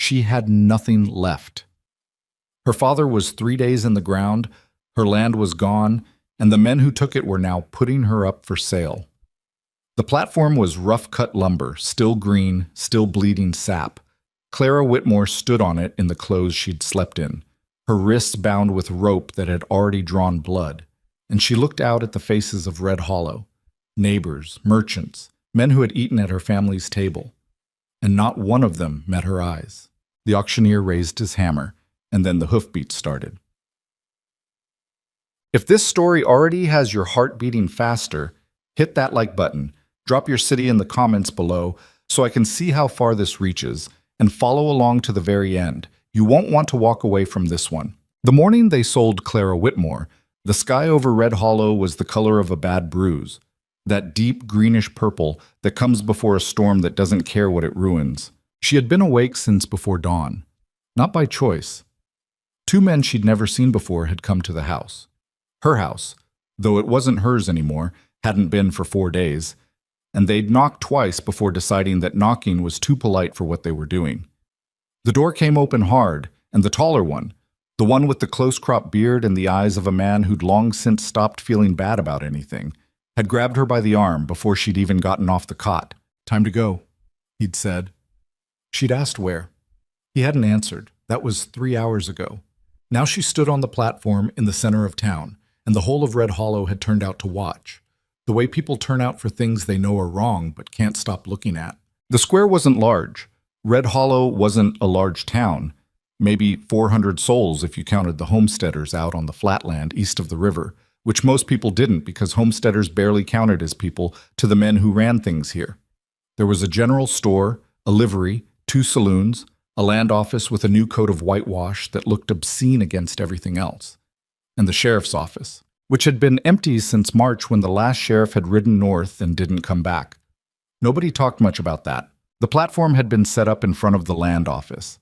She had nothing left. Her father was 3 days in the ground, her land was gone, and the men who took it were now putting her up for sale. The platform was rough-cut lumber, still green, still bleeding sap. Clara Whitmore stood on it in the clothes she'd slept in, her wrists bound with rope that had already drawn blood, and she looked out at the faces of Red Hollow, neighbors, merchants, men who had eaten at her family's table, and not one of them met her eyes. The auctioneer raised his hammer, and then the hoofbeats started. If this story already has your heart beating faster, hit that like button, drop your city in the comments below so I can see how far this reaches, and follow along to the very end. You won't want to walk away from this one. The morning they sold Clara Whitmore, the sky over Red Hollow was the color of a bad bruise, that deep greenish purple that comes before a storm that doesn't care what it ruins. She had been awake since before dawn, not by choice. 2 men she'd never seen before had come to the house. Her house, though it wasn't hers anymore, hadn't been for 4 days, and they'd knocked twice before deciding that knocking was too polite for what they were doing. The door came open hard, and the taller one, the one with the close-cropped beard and the eyes of a man who'd long since stopped feeling bad about anything, had grabbed her by the arm before she'd even gotten off the cot. "Time to go," he'd said. She'd asked where. He hadn't answered. That was 3 hours ago. Now she stood on the platform in the center of town, and the whole of Red Hollow had turned out to watch. The way people turn out for things they know are wrong but can't stop looking at. The square wasn't large. Red Hollow wasn't a large town. Maybe 400 souls if you counted the homesteaders out on the flatland east of the river, which most people didn't because homesteaders barely counted as people to the men who ran things here. There was a general store, a livery, 2 saloons, a land office with a new coat of whitewash that looked obscene against everything else, and the sheriff's office, which had been empty since March when the last sheriff had ridden north and didn't come back. Nobody talked much about that. The platform had been set up in front of the land office.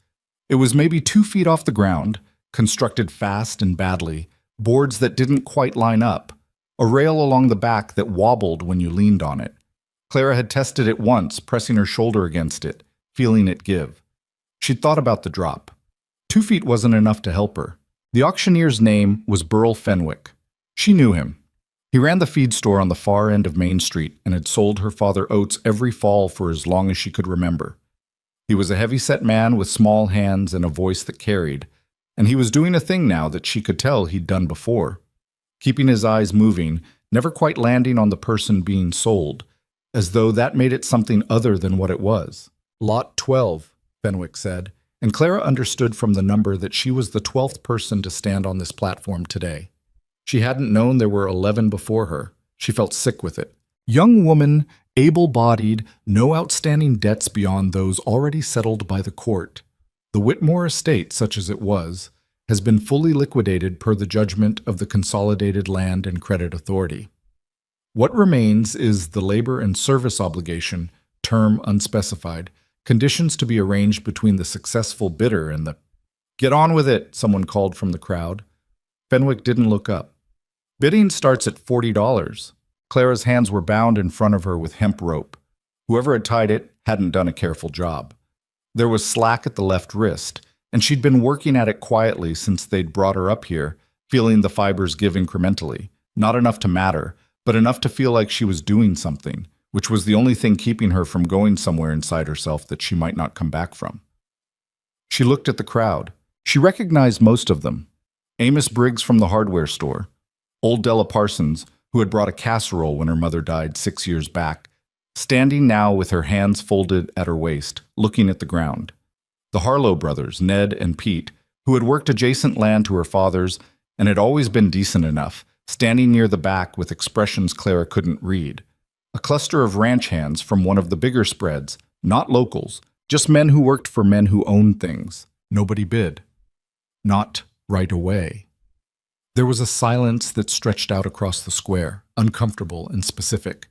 It was maybe 2 feet off the ground, constructed fast and badly, boards that didn't quite line up, a rail along the back that wobbled when you leaned on it. Clara had tested it once, pressing her shoulder against it, feeling it give. She'd thought about the drop. 2 feet wasn't enough to help her. The auctioneer's name was Burl Fenwick. She knew him. He ran the feed store on the far end of Main Street and had sold her father oats every fall for as long as she could remember. He was a heavy-set man with small hands and a voice that carried, and he was doing a thing now that she could tell he'd done before, keeping his eyes moving, never quite landing on the person being sold, as though that made it something other than what it was. "Lot 12, Fenwick said, and Clara understood from the number that she was the 12th person to stand on this platform today. She hadn't known there were 11 before her. She felt sick with it. Young woman, able-bodied, no outstanding debts beyond those already settled by the court. The Whitmore estate, such as it was, has been fully liquidated per the judgment of the Consolidated Land and Credit Authority. What remains is the labor and service obligation, term unspecified, conditions to be arranged between the successful bidder and the— "Get on with it," someone called from the crowd. Fenwick didn't look up. "Bidding starts at $40. Clara's hands were bound in front of her with hemp rope. Whoever had tied it hadn't done a careful job. There was slack at the left wrist, and she'd been working at it quietly since they'd brought her up here, feeling the fibers give incrementally, not enough to matter, but enough to feel like she was doing something, which was the only thing keeping her from going somewhere inside herself that she might not come back from. She looked at the crowd. She recognized most of them. Amos Briggs from the hardware store, old Della Parsons, who had brought a casserole when her mother died 6 years back, standing now with her hands folded at her waist, looking at the ground. The Harlow brothers, Ned and Pete, who had worked adjacent land to her father's and had always been decent enough, standing near the back with expressions Clara couldn't read. A cluster of ranch hands from one of the bigger spreads, not locals, just men who worked for men who owned things. Nobody bid. Not right away. There was a silence that stretched out across the square, uncomfortable and specific.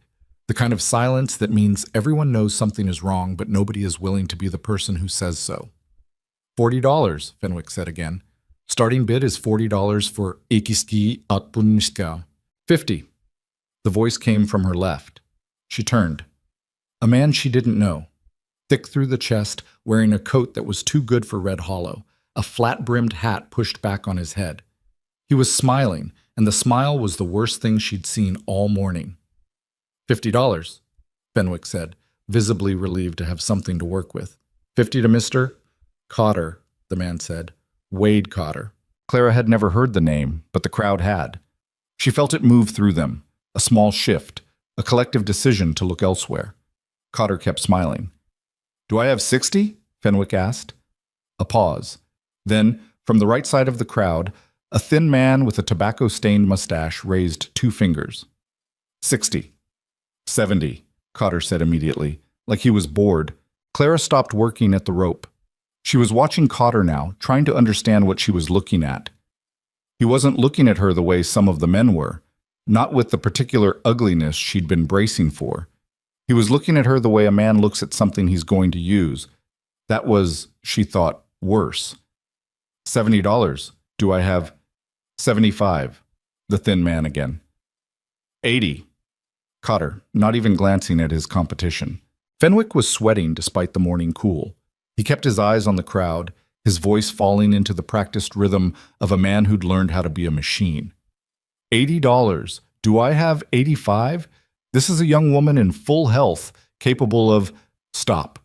The kind of silence that means everyone knows something is wrong, but nobody is willing to be the person who says so. $40, Fenwick said again. Starting bid is $40 for Ikiski Atpunishka. 50. The voice came from her left. She turned. A man she didn't know. thick through the chest, wearing a coat that was too good for Red Hollow, a flat-brimmed hat pushed back on his head. He was smiling, and the smile was the worst thing she'd seen all morning. $50, Fenwick said, visibly relieved to have something to work with. 50 to Mr. Cotter, the man said. Wade Cotter. Clara had never heard the name, but the crowd had. She felt it move through them, a small shift, a collective decision to look elsewhere. Cotter kept smiling. Do I have 60? Fenwick asked. A pause. Then, from the right side of the crowd, a thin man with a tobacco-stained mustache raised 2 fingers. 60. 70, Cotter said immediately, like he was bored. Clara stopped working at the rope. She was watching Cotter now, trying to understand what she was looking at. He wasn't looking at her the way some of the men were, not with the particular ugliness she'd been bracing for. He was looking at her the way a man looks at something he's going to use. That was, she thought, worse. $70. Do I have 75? The thin man again. 80. Cotter, not even glancing at his competition. Fenwick was sweating despite the morning cool. He kept his eyes on the crowd, his voice falling into the practiced rhythm of a man who'd learned how to be a machine. $80. Do I have 85? This is a young woman in full health, capable of… Stop.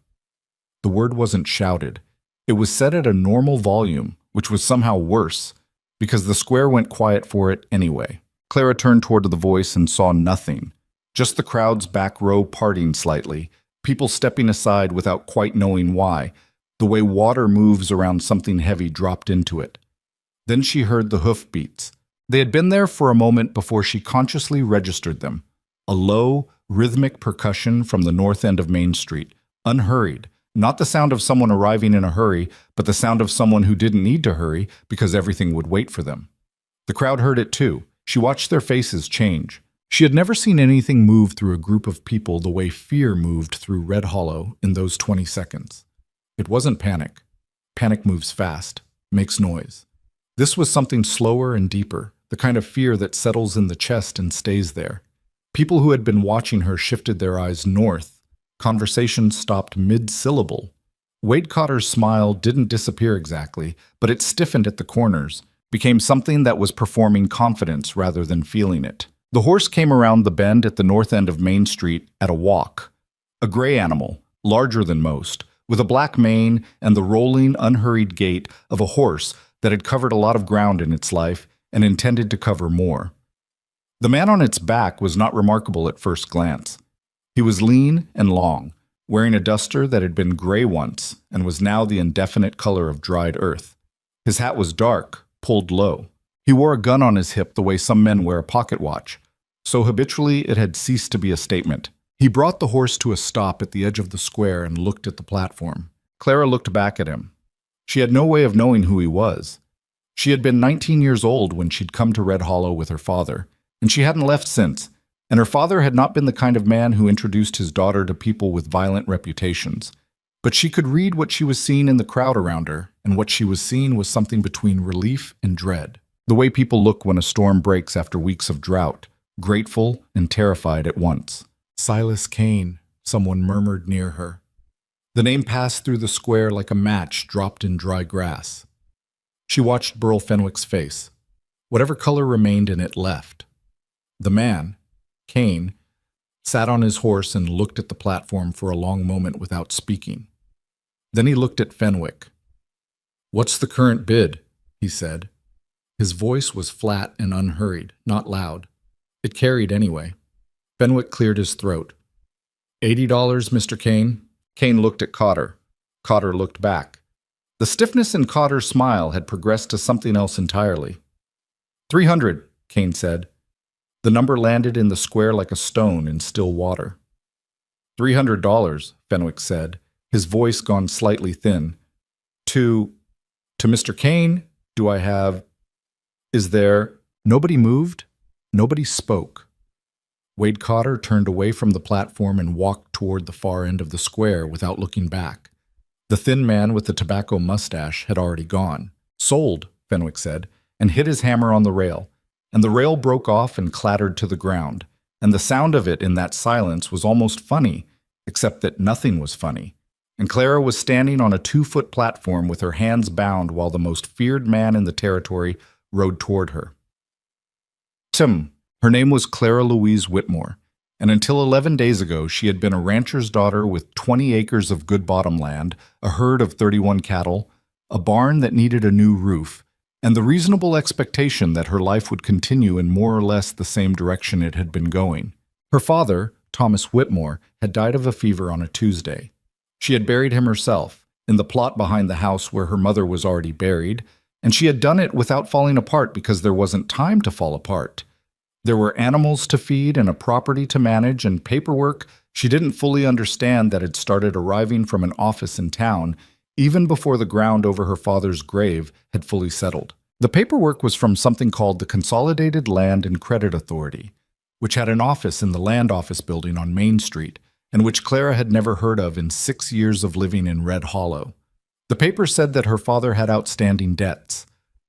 The word wasn't shouted. It was said at a normal volume, which was somehow worse, because the square went quiet for it anyway. Clara turned toward the voice and saw nothing. Just the crowd's back row parting slightly, people stepping aside without quite knowing why, the way water moves around something heavy dropped into it. Then she heard the hoofbeats. They had been there for a moment before she consciously registered them. A low, rhythmic percussion from the north end of Main Street, unhurried, not the sound of someone arriving in a hurry, but the sound of someone who didn't need to hurry because everything would wait for them. The crowd heard it too. She watched their faces change. She had never seen anything move through a group of people the way fear moved through Red Hollow in those 20 seconds. It wasn't panic. Panic moves fast, makes noise. This was something slower and deeper, the kind of fear that settles in the chest and stays there. People who had been watching her shifted their eyes north. Conversation stopped mid-syllable. Wade Cotter's smile didn't disappear exactly, but it stiffened at the corners, became something that was performing confidence rather than feeling it. The horse came around the bend at the north end of Main Street at a walk. A gray animal, larger than most, with a black mane and the rolling, unhurried gait of a horse that had covered a lot of ground in its life and intended to cover more. The man on its back was not remarkable at first glance. He was lean and long, wearing a duster that had been gray once and was now the indefinite color of dried earth. His hat was dark, pulled low. He wore a gun on his hip the way some men wear a pocket watch, so habitually it had ceased to be a statement. He brought the horse to a stop at the edge of the square and looked at the platform. Clara looked back at him. She had no way of knowing who he was. She had been 19 years old when she'd come to Red Hollow with her father, and she hadn't left since, and her father had not been the kind of man who introduced his daughter to people with violent reputations. But she could read what she was seeing in the crowd around her, and what she was seeing was something between relief and dread. The way people look when a storm breaks after weeks of drought, grateful and terrified at once. Silas Kane, someone murmured near her. The name passed through the square like a match dropped in dry grass. She watched Burl Fenwick's face. Whatever color remained in it left. The man, Kane, sat on his horse and looked at the platform for a long moment without speaking. Then he looked at Fenwick. "What's the current bid?" he said. His voice was flat and unhurried, not loud. It carried anyway. Fenwick cleared his throat. $80, Mr. Kane? Kane looked at Cotter. Cotter looked back. The stiffness in Cotter's smile had progressed to something else entirely. 300, Kane said. The number landed in the square like a stone in still water. $300, Fenwick said, his voice gone slightly thin. To Mr. Kane, do I have… Is there… Nobody moved? Nobody spoke. Wade Cotter turned away from the platform and walked toward the far end of the square without looking back. The thin man with the tobacco mustache had already gone. Sold, Fenwick said, and hit his hammer on the rail, and the rail broke off and clattered to the ground, and the sound of it in that silence was almost funny, except that nothing was funny. and Clara was standing on a 2-foot platform with her hands bound while the most feared man in the territory rode toward her. Her name was Clara Louise Whitmore, and until 11 days ago she had been a rancher's daughter with 20 acres of good bottom land, a herd of 31 cattle, a barn that needed a new roof, and the reasonable expectation that her life would continue in more or less the same direction it had been going. Her father, Thomas Whitmore, had died of a fever on a Tuesday. She had buried him herself, in the plot behind the house where her mother was already buried, and she had done it without falling apart because there wasn't time to fall apart. There were animals to feed and a property to manage and paperwork she didn't fully understand that had started arriving from an office in town even before the ground over her father's grave had fully settled. The paperwork was from something called the Consolidated Land and Credit Authority, which had an office in the land office building on Main Street, and which Clara had never heard of in 6 years of living in Red Hollow. The paper said that her father had outstanding debts.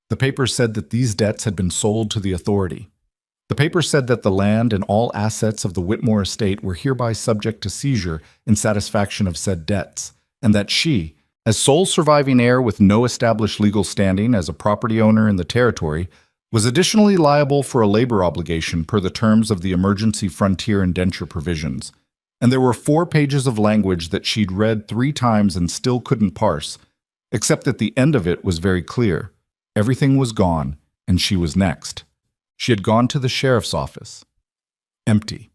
The paper said that these debts had been sold to the authority. The paper said that the land and all assets of the Whitmore estate were hereby subject to seizure in satisfaction of said debts, and that she, as sole surviving heir with no established legal standing as a property owner in the territory, was additionally liable for a labor obligation per the terms of the Emergency Frontier Indenture provisions. And there were 4 pages of language that she'd read 3 times and still couldn't parse, except that the end of it was very clear. Everything was gone, and she was next. She had gone to the sheriff's office. Empty.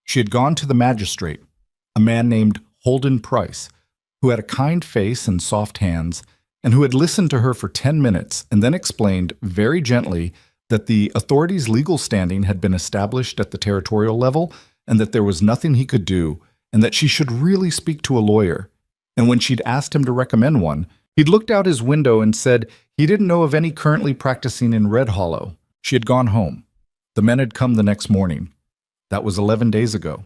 She had gone to the magistrate, a man named Holden Price, who had a kind face and soft hands, and who had listened to her for 10 minutes and then explained very gently that the authority's legal standing had been established at the territorial level and that there was nothing he could do, and that she should really speak to a lawyer. And when she'd asked him to recommend one, he'd looked out his window and said he didn't know of any currently practicing in Red Hollow. She had gone home. The men had come the next morning. That was 11 days ago.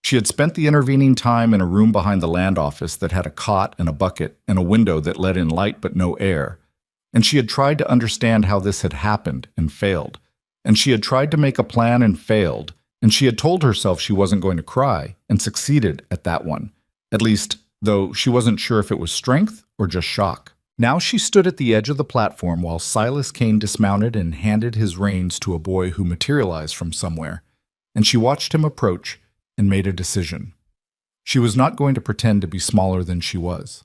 She had spent the intervening time in a room behind the land office that had a cot and a bucket and a window that let in light but no air. And she had tried to understand how this had happened and failed. And she had tried to make a plan and failed. And she had told herself she wasn't going to cry and succeeded at that one. At least, though she wasn't sure if it was strength or just shock. Now she stood at the edge of the platform while Silas Kane dismounted and handed his reins to a boy who materialized from somewhere, and she watched him approach and made a decision. She was not going to pretend to be smaller than she was.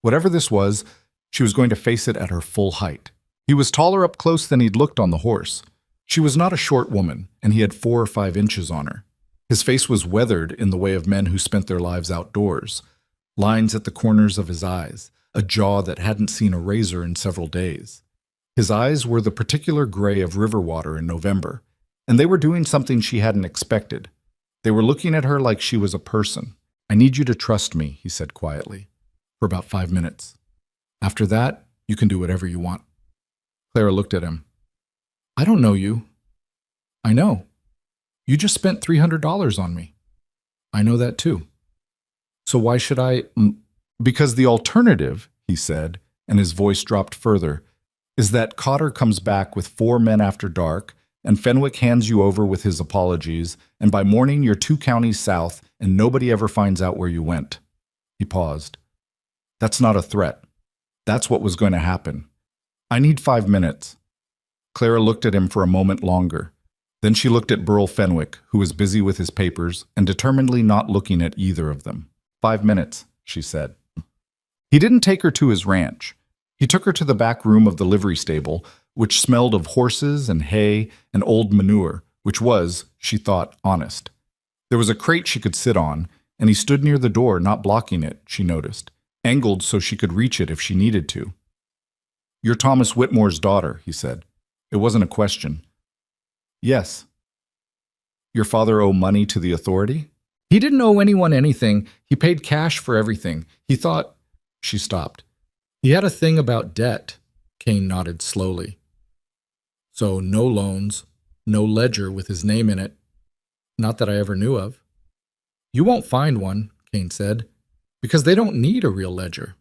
Whatever this was, she was going to face it at her full height. He was taller up close than he'd looked on the horse. She was not a short woman, and he had 4 or 5 inches on her. His face was weathered in the way of men who spent their lives outdoors, lines at the corners of his eyes, a jaw that hadn't seen a razor in several days. His eyes were the particular gray of river water in November, and they were doing something she hadn't expected. They were looking at her like she was a person. "I need you to trust me," he said quietly, "for about 5 minutes. After that, you can do whatever you want." Clara looked at him. "I don't know you." "I know. You just spent $300 on me." "I know that too. So why should I—" "Because the alternative," he said, and his voice dropped further, "is that Cotter comes back with 4 men after dark, and Fenwick hands you over with his apologies, and by morning you're 2 counties south, and nobody ever finds out where you went." He paused. "That's not a threat. That's what was going to happen. I need 5 minutes." Clara looked at him for a moment longer. Then she looked at Burl Fenwick, who was busy with his papers, and determinedly not looking at either of them. "5 minutes," she said. He didn't take her to his ranch. He took her to the back room of the livery stable, which smelled of horses and hay and old manure, which was, she thought, honest. There was a crate she could sit on, and he stood near the door, not blocking it, she noticed, angled so she could reach it if she needed to. "You're Thomas Whitmore's daughter," he said. It wasn't a question. "Yes." "Your father owe money to the authority?" "He didn't owe anyone anything. He paid cash for everything. He thought—" She stopped. "He had a thing about debt." Kane nodded slowly. "So no loans, no ledger with his name in it. Not that I ever knew of." "You won't find one," Kane said, "because they don't need a real ledger.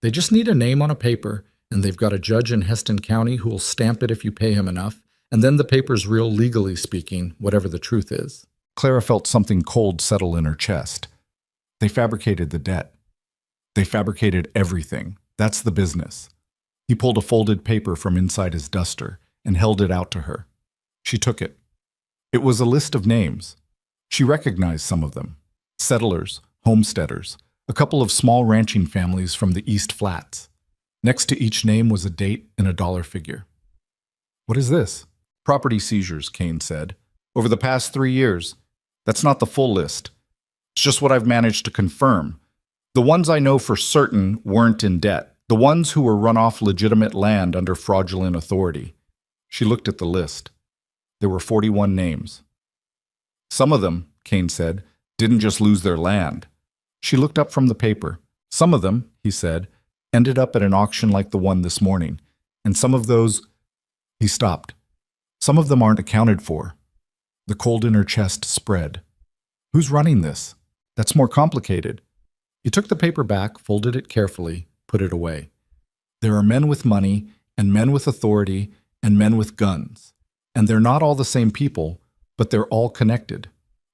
They just need a name on a paper, and they've got a judge in Heston County who will stamp it if you pay him enough, and then the paper's real legally speaking, whatever the truth is." Clara felt something cold settle in her chest. They fabricated the debt. They fabricated everything. That's the business. He pulled a folded paper from inside his duster and held it out to her. She took it. It was a list of names. She recognized some of them. Settlers, homesteaders, a couple of small ranching families from the East Flats. Next to each name was a date and a dollar figure. What is this? Property seizures, Kane said. Over the past 3 years. That's not the full list. It's just what I've managed to confirm. The ones I know for certain weren't in debt. The ones who were run off legitimate land under fraudulent authority. She looked at the list. There were 41 names. Some of them, Kane said, didn't just lose their land. She looked up from the paper. Some of them, he said, ended up at an auction like the one this morning. And some of those... He stopped. Some of them aren't accounted for. The cold in her chest spread. Who's running this? That's more complicated. He took the paper back, folded it carefully, put it away. There are men with money, and men with authority, and men with guns. And they're not all the same people, but they're all connected.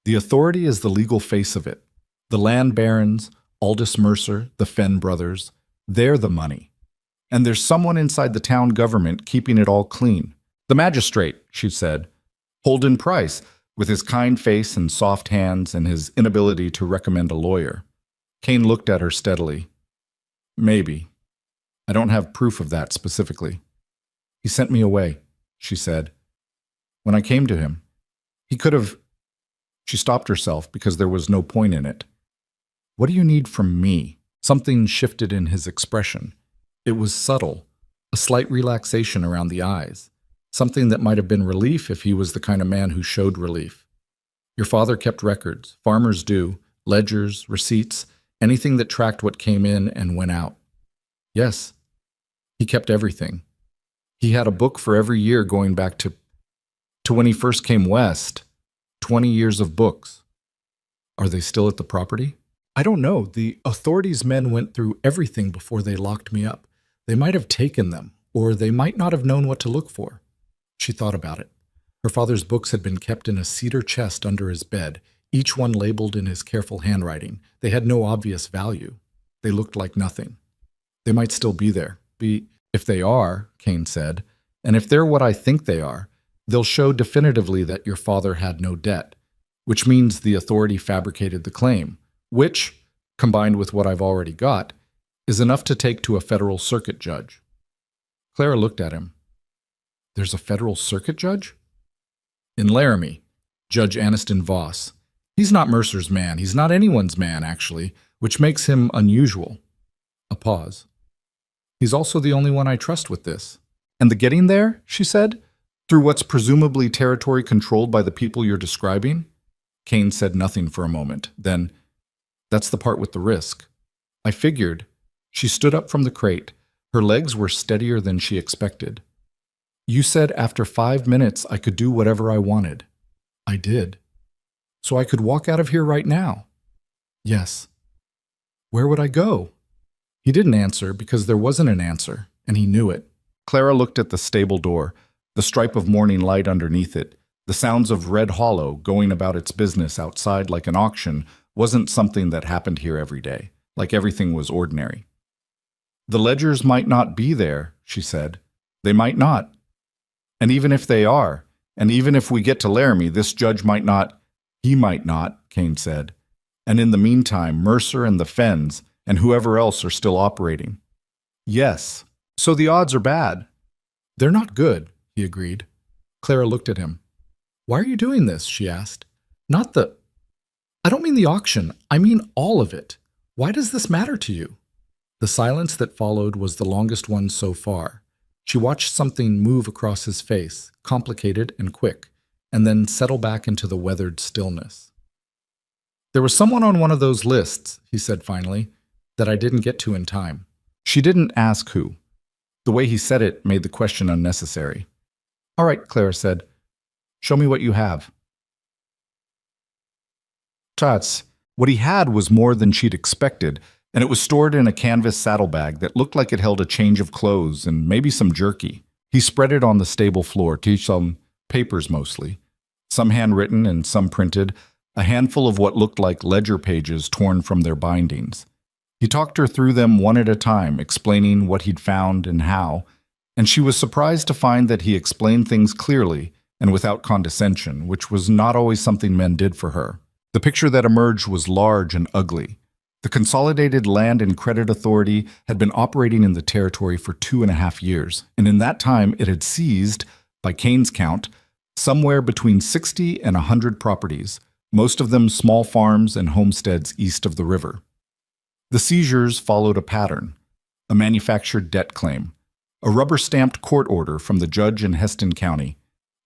The authority is the legal face of it. The land barons, Aldous Mercer, the Fenn brothers, they're the money. And there's someone inside the town government keeping it all clean. The magistrate, she said. Holden Price, with his kind face and soft hands and his inability to recommend a lawyer. Kane looked at her steadily. Maybe. I don't have proof of that specifically. He sent me away, she said. When I came to him, he could have... She stopped herself because there was no point in it. What do you need from me? Something shifted in his expression. It was subtle, a slight relaxation around the eyes. Something that might have been relief if he was the kind of man who showed relief. Your father kept records, farmers do, ledgers, receipts, anything that tracked what came in and went out. Yes, he kept everything. He had a book for every year going back to when he first came west, 20 years of books. Are they still at the property? I don't know. The authorities' men went through everything before they locked me up. They might have taken them, or they might not have known what to look for. She thought about it. Her father's books had been kept in a cedar chest under his bed, each one labeled in his careful handwriting. They had no obvious value. They looked like nothing. They might still be there. If they are, Kane said, and if they're what I think they are, they'll show definitively that your father had no debt, which means the authority fabricated the claim, which, combined with what I've already got, is enough to take to a federal circuit judge. Clara looked at him. There's a federal circuit judge? In Laramie, Judge Aniston Voss. He's not Mercer's man. He's not anyone's man, actually, which makes him unusual. A pause. He's also the only one I trust with this. And the getting there, she said, through what's presumably territory controlled by the people you're describing? Kane said nothing for a moment. Then, that's the part with the risk. I figured. She stood up from the crate. Her legs were steadier than she expected. You said after 5 minutes I could do whatever I wanted. I did. So I could walk out of here right now. Yes. Where would I go? He didn't answer because there wasn't an answer, and he knew it. Clara looked at the stable door, the stripe of morning light underneath it. The sounds of Red Hollow going about its business outside like an auction wasn't something that happened here every day, like everything was ordinary. The ledgers might not be there, she said. They might not. And even if they are, and even if we get to Laramie, this judge might not. He might not, Kane said. And in the meantime, Mercer and the Fenns and whoever else are still operating. Yes, so the odds are bad. They're not good, he agreed. Clara looked at him. Why are you doing this? She asked. I don't mean the auction. I mean all of it. Why does this matter to you? The silence that followed was the longest one so far. She watched something move across his face, complicated and quick, and then settle back into the weathered stillness. There was someone on one of those lists, he said finally, that I didn't get to in time. She didn't ask who. The way he said it made the question unnecessary. All right, Clara said. Show me what you have. Tots. What he had was more than she'd expected, and it was stored in a canvas saddlebag that looked like it held a change of clothes and maybe some jerky. He spread it on the stable floor, to some papers mostly, some handwritten and some printed, a handful of what looked like ledger pages torn from their bindings. He talked her through them one at a time, explaining what he'd found and how, and she was surprised to find that he explained things clearly and without condescension, which was not always something men did for her. The picture that emerged was large and ugly. The Consolidated Land and Credit Authority had been operating in the territory for 2.5 years, and in that time it had seized, by Kane's count, somewhere between 60 and 100 properties, most of them small farms and homesteads east of the river. The seizures followed a pattern: a manufactured debt claim, a rubber-stamped court order from the judge in Heston County,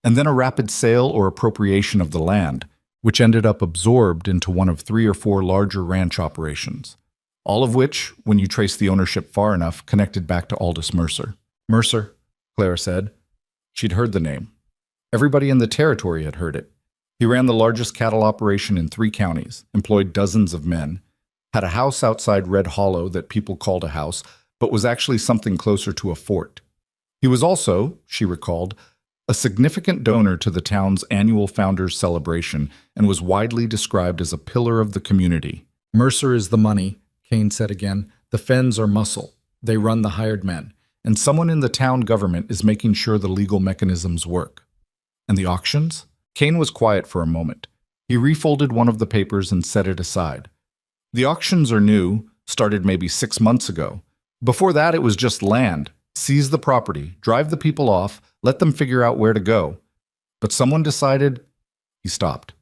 and then a rapid sale or appropriation of the land, which ended up absorbed into one of 3 or 4 larger ranch operations, all of which, when you trace the ownership far enough, connected back to Aldous Mercer. Mercer, Clara said. She'd heard the name. Everybody in the territory had heard it. He ran the largest cattle operation in 3 counties, employed dozens of men, had a house outside Red Hollow that people called a house, but was actually something closer to a fort. He was also, she recalled, a significant donor to the town's annual Founders Celebration and was widely described as a pillar of the community. Mercer is the money, Kane said again. The Fens are muscle. They run the hired men. And someone in the town government is making sure the legal mechanisms work. And the auctions? Kane was quiet for a moment. He refolded one of the papers and set it aside. The auctions are new, started maybe 6 months ago. Before that, it was just land. Seize the property, drive the people off, let them figure out where to go. But someone decided. He stopped.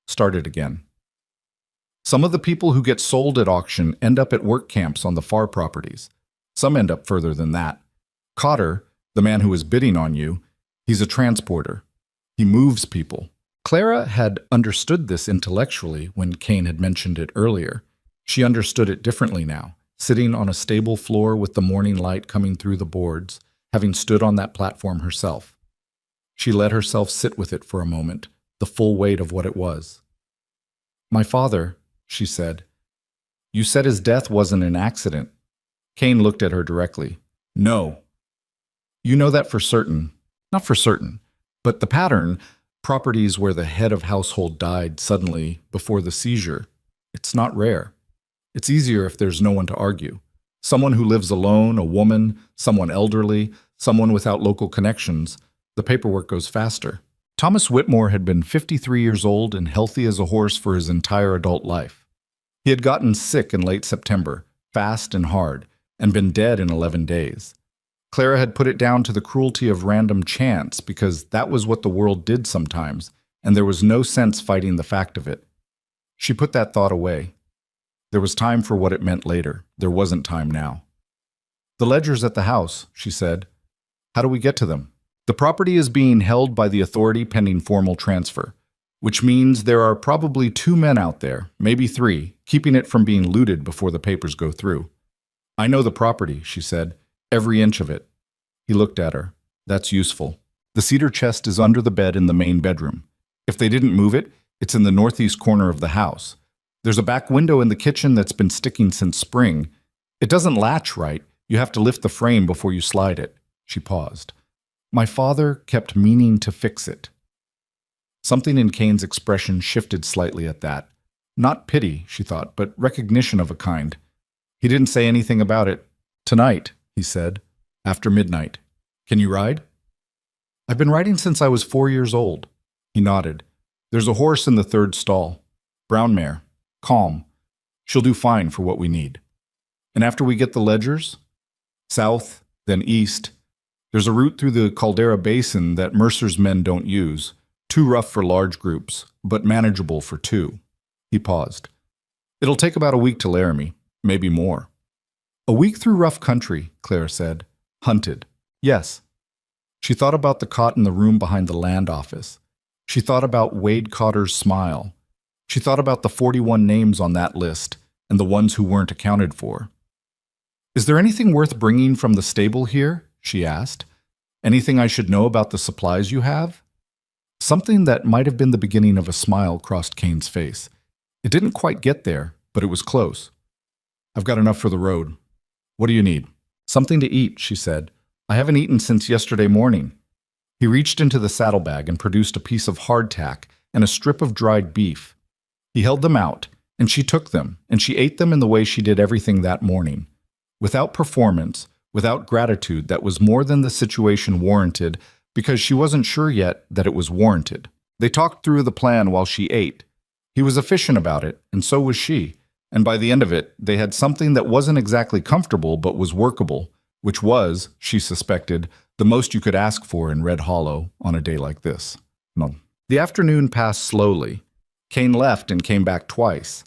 Started again. Some of the people who get sold at auction end up at work camps on the far properties. Some end up further than that. Cotter, the man who is bidding on you, he's a transporter. He moves people. Clara had understood this intellectually when Kane had mentioned it earlier. She understood it differently now, sitting on a stable floor with the morning light coming through the boards, having stood on that platform herself. She let herself sit with it for a moment, the full weight of what it was. "My father," she said. "You said his death wasn't an accident." Kane looked at her directly. "No." "You know that for certain." "Not for certain, but the pattern, properties where the head of household died suddenly before the seizure, it's not rare. It's easier if there's no one to argue. Someone who lives alone, a woman, someone elderly, someone without local connections, the paperwork goes faster." Thomas Whitmore had been 53 years old and healthy as a horse for his entire adult life. He had gotten sick in late September, fast and hard, and been dead in 11 days. Clara had put it down to the cruelty of random chance because that was what the world did sometimes, and there was no sense fighting the fact of it. She put that thought away. There was time for what it meant later. There wasn't time now. "The ledger's at the house," she said. "How do we get to them?" "The property is being held by the authority pending formal transfer, which means there are probably 2 men out there, maybe 3, keeping it from being looted before the papers go through." "I know the property," she said. "Every inch of it." He looked at her. "That's useful. The cedar chest is under the bed in the main bedroom. If they didn't move it, it's in the northeast corner of the house. There's a back window in the kitchen that's been sticking since spring. It doesn't latch right. You have to lift the frame before you slide it." She paused. "My father kept meaning to fix it." Something in Kane's expression shifted slightly at that. Not pity, she thought, but recognition of a kind. He didn't say anything about it. "Tonight," he said, "after midnight. Can you ride?" "I've been riding since I was 4 years old." He nodded. "There's a horse in the 3rd stall. Brown mare. Calm. She'll do fine for what we need. And after we get the ledgers? South, then east. There's a route through the Caldera Basin that Mercer's men don't use. Too rough for large groups, but manageable for 2. He paused. "It'll take about a week to Laramie, maybe more." "A week through rough country," Clara said. "Hunted." "Yes." She thought about the cot in the room behind the land office. She thought about Wade Cotter's smile. She thought about the 41 names on that list and the ones who weren't accounted for. "Is there anything worth bringing from the stable here?" she asked. "Anything I should know about the supplies you have?" Something that might have been the beginning of a smile crossed Kane's face. It didn't quite get there, but it was close. "I've got enough for the road. What do you need?" "Something to eat," she said. "I haven't eaten since yesterday morning." He reached into the saddlebag and produced a piece of hardtack and a strip of dried beef. He held them out, and she took them, and she ate them in the way she did everything that morning. Without performance, without gratitude that was more than the situation warranted, because she wasn't sure yet that it was warranted. They talked through the plan while she ate. He was efficient about it, and so was she. And by the end of it, they had something that wasn't exactly comfortable but was workable, which was, she suspected, the most you could ask for in Red Hollow on a day like this. No. The afternoon passed slowly. Kane left and came back twice.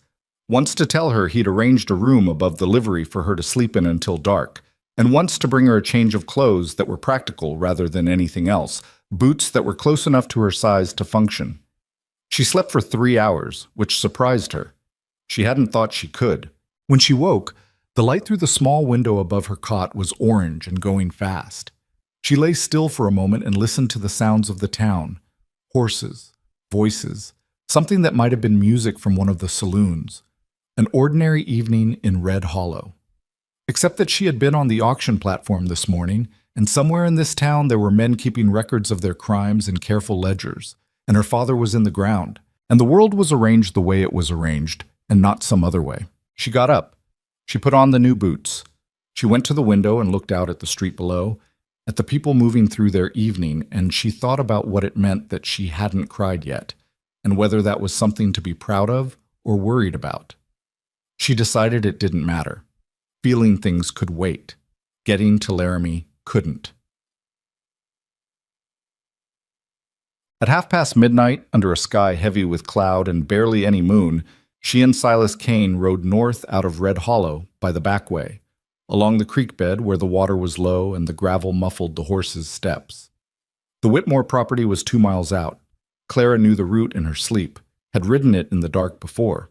Once to tell her he'd arranged a room above the livery for her to sleep in until dark, and once to bring her a change of clothes that were practical rather than anything else, boots that were close enough to her size to function. She slept for 3 hours, which surprised her. She hadn't thought she could. When she woke, the light through the small window above her cot was orange and going fast. She lay still for a moment and listened to the sounds of the town. Horses, voices, something that might have been music from one of the saloons. An ordinary evening in Red Hollow. Except that she had been on the auction platform this morning, and somewhere in this town there were men keeping records of their crimes in careful ledgers, and her father was in the ground, and the world was arranged the way it was arranged, and not some other way. She got up. She put on the new boots. She went to the window and looked out at the street below, at the people moving through their evening, and she thought about what it meant that she hadn't cried yet, and whether that was something to be proud of or worried about. She decided it didn't matter. Feeling things could wait. Getting to Laramie couldn't. At midnight, under a sky heavy with cloud and barely any moon, she and Silas Kane rode north out of Red Hollow by the back way, along the creek bed where the water was low and the gravel muffled the horses' steps. The Whitmore property was 2 miles out. Clara knew the route in her sleep, had ridden it in the dark before,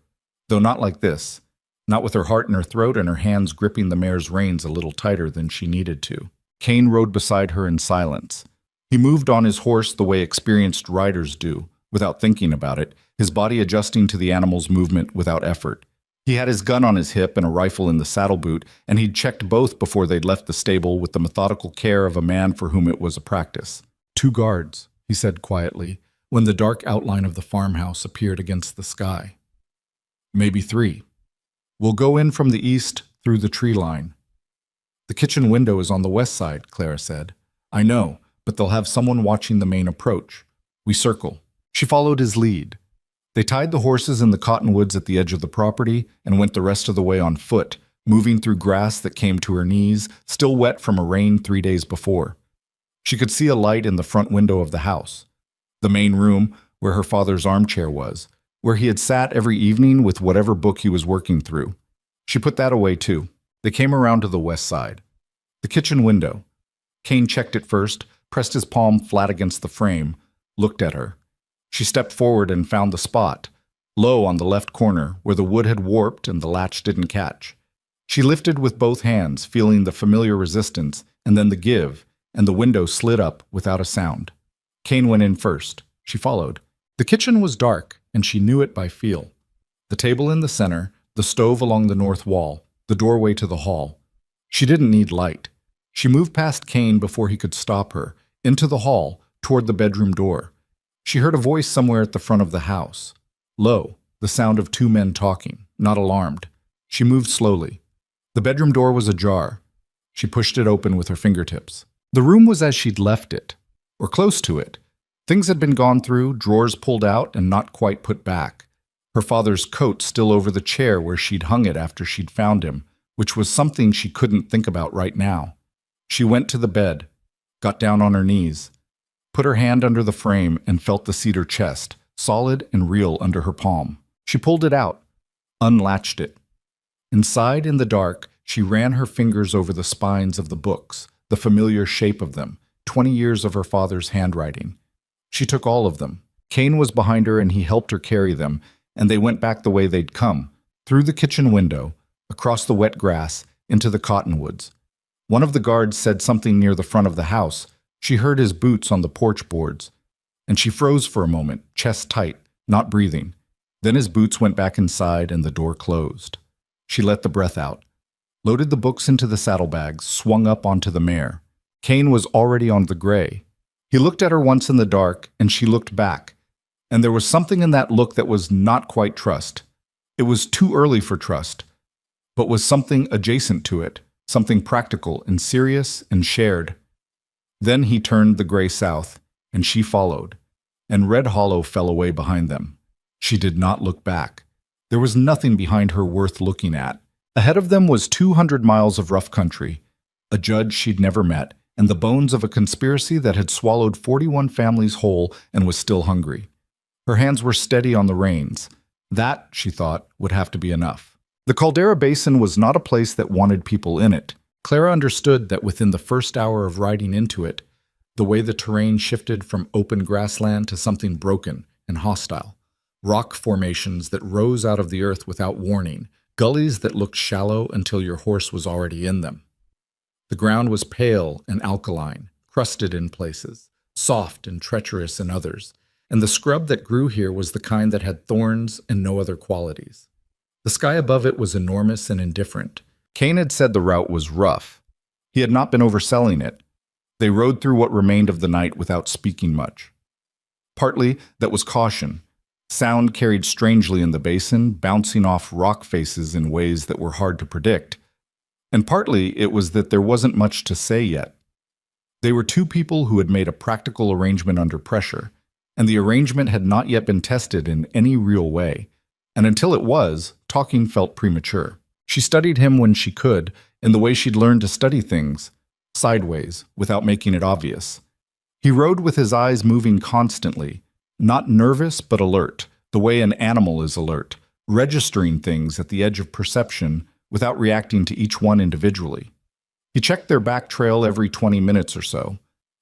though not like this. Not with her heart in her throat and her hands gripping the mare's reins a little tighter than she needed to. Kane rode beside her in silence. He moved on his horse the way experienced riders do, without thinking about it, his body adjusting to the animal's movement without effort. He had his gun on his hip and a rifle in the saddle boot, and he'd checked both before they'd left the stable with the methodical care of a man for whom it was a practice. 2 guards, he said quietly, when the dark outline of the farmhouse appeared against the sky. Maybe 3. We'll go in from the east through the tree line. The kitchen window is on the west side, Clara said. I know, but they'll have someone watching the main approach. We circle. She followed his lead. They tied the horses in the cottonwoods at the edge of the property and went the rest of the way on foot, moving through grass that came to her knees, still wet from a rain 3 days before. She could see a light in the front window of the house. The main room, where her father's armchair was, where he had sat every evening with whatever book he was working through. She put that away too. They came around to the west side. The kitchen window. Kane checked it first, pressed his palm flat against the frame, looked at her. She stepped forward and found the spot, low on the left corner, where the wood had warped and the latch didn't catch. She lifted with both hands, feeling the familiar resistance, and then the give, and the window slid up without a sound. Kane went in first. She followed. The kitchen was dark, and she knew it by feel. The table in the center, the stove along the north wall, the doorway to the hall. She didn't need light. She moved past Kane before he could stop her, into the hall, toward the bedroom door. She heard a voice somewhere at the front of the house. Low, the sound of 2 men talking, not alarmed. She moved slowly. The bedroom door was ajar. She pushed it open with her fingertips. The room was as she'd left it, or close to it. Things had been gone through, drawers pulled out and not quite put back. Her father's coat still over the chair where she'd hung it after she'd found him, which was something she couldn't think about right now. She went to the bed, got down on her knees, put her hand under the frame and felt the cedar chest, solid and real under her palm. She pulled it out, unlatched it. Inside, in the dark, she ran her fingers over the spines of the books, the familiar shape of them, 20 years of her father's handwriting. She took all of them. Kane was behind her and he helped her carry them, and they went back the way they'd come, through the kitchen window, across the wet grass, into the cottonwoods. One of the guards said something near the front of the house. She heard his boots on the porch boards, and she froze for a moment, chest tight, not breathing. Then his boots went back inside and the door closed. She let the breath out, loaded the books into the saddlebags, swung up onto the mare. Kane was already on the gray. He looked at her once in the dark, and she looked back, and there was something in that look that was not quite trust. It was too early for trust, but was something adjacent to it, something practical and serious and shared. Then he turned the gray south, and she followed, and Red Hollow fell away behind them. She did not look back. There was nothing behind her worth looking at. Ahead of them was 200 miles of rough country, a judge she'd never met, and the bones of a conspiracy that had swallowed 41 families whole and was still hungry. Her hands were steady on the reins. That, she thought, would have to be enough. The Caldera Basin was not a place that wanted people in it. Clara understood that within the first hour of riding into it, the way the terrain shifted from open grassland to something broken and hostile. Rock formations that rose out of the earth without warning, gullies that looked shallow until your horse was already in them. The ground was pale and alkaline, crusted in places, soft and treacherous in others, and the scrub that grew here was the kind that had thorns and no other qualities. The sky above it was enormous and indifferent. Kane had said the route was rough. He had not been overselling it. They rode through what remained of the night without speaking much. Partly that was caution. Sound carried strangely in the basin, bouncing off rock faces in ways that were hard to predict. And partly it was that there wasn't much to say yet. They were two people who had made a practical arrangement under pressure, and the arrangement had not yet been tested in any real way. And until it was, talking felt premature. She studied him when she could, in the way she'd learned to study things, sideways, without making it obvious. He rode with his eyes moving constantly, not nervous but alert, the way an animal is alert, registering things at the edge of perception without reacting to each one individually. He checked their back trail every 20 minutes or so,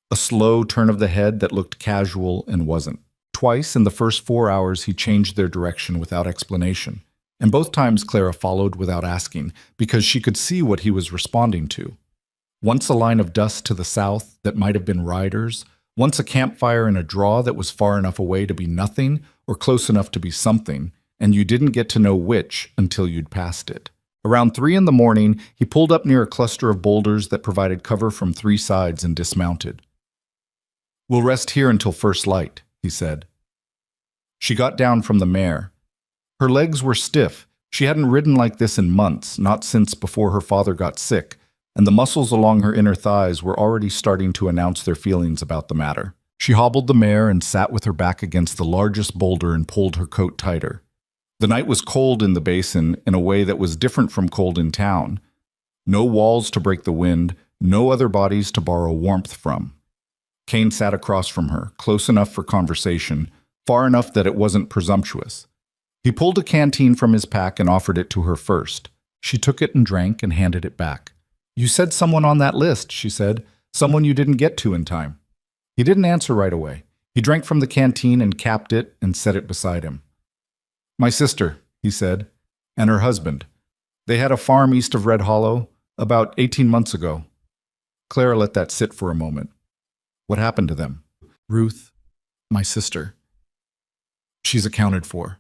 a slow turn of the head that looked casual and wasn't. Twice in the first 4 hours he changed their direction without explanation, and both times Clara followed without asking, because she could see what he was responding to. Once a line of dust to the south that might have been riders, once a campfire in a draw that was far enough away to be nothing or close enough to be something, and you didn't get to know which until you'd passed it. Around 3 in the morning, he pulled up near a cluster of boulders that provided cover from 3 sides and dismounted. "We'll rest here until first light," he said. She got down from the mare. Her legs were stiff. She hadn't ridden like this in months, not since before her father got sick, and the muscles along her inner thighs were already starting to announce their feelings about the matter. She hobbled the mare and sat with her back against the largest boulder and pulled her coat tighter. The night was cold in the basin in a way that was different from cold in town. No walls to break the wind, no other bodies to borrow warmth from. Kane sat across from her, close enough for conversation, far enough that it wasn't presumptuous. He pulled a canteen from his pack and offered it to her first. She took it and drank and handed it back. "You said someone on that list," she said. "Someone you didn't get to in time." He didn't answer right away. He drank from the canteen and capped it and set it beside him. "My sister," he said, "and her husband. They had a farm east of Red Hollow about 18 months ago." Clara let that sit for a moment. "What happened to them?" "Ruth, my sister. She's accounted for.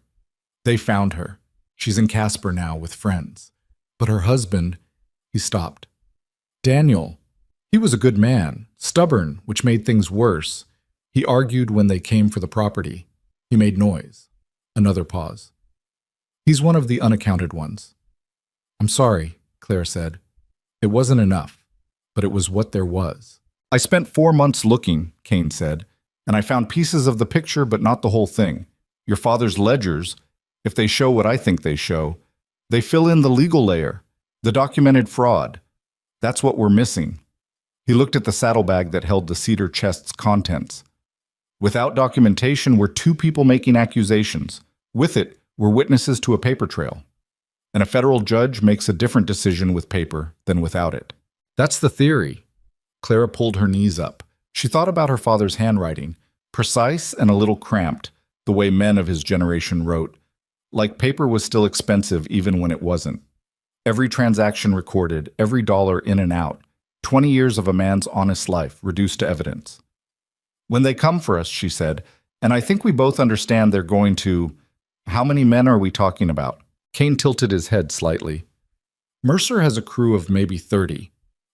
They found her. She's in Casper now with friends. But her husband," he stopped. "Daniel. He was a good man, stubborn, which made things worse. He argued when they came for the property. He made noise." Another pause. "He's one of the unaccounted ones." "I'm sorry," Claire said. "It wasn't enough, but it was what there was." "I spent 4 months looking," Kane said, "and I found pieces of the picture but not the whole thing. Your father's ledgers, if they show what I think they show, they fill in the legal layer, the documented fraud. That's what we're missing." He looked at the saddlebag that held the cedar chest's contents. "Without documentation, we're 2 people making accusations. With it, we're witnesses to a paper trail. And a federal judge makes a different decision with paper than without it." "That's the theory." Clara pulled her knees up. She thought about her father's handwriting, precise and a little cramped, the way men of his generation wrote, like paper was still expensive even when it wasn't. Every transaction recorded, every dollar in and out, 20 years of a man's honest life reduced to evidence. "When they come for us," she said, "and I think we both understand they're going to... How many men are we talking about?" Kane tilted his head slightly. "Mercer has a crew of maybe 30.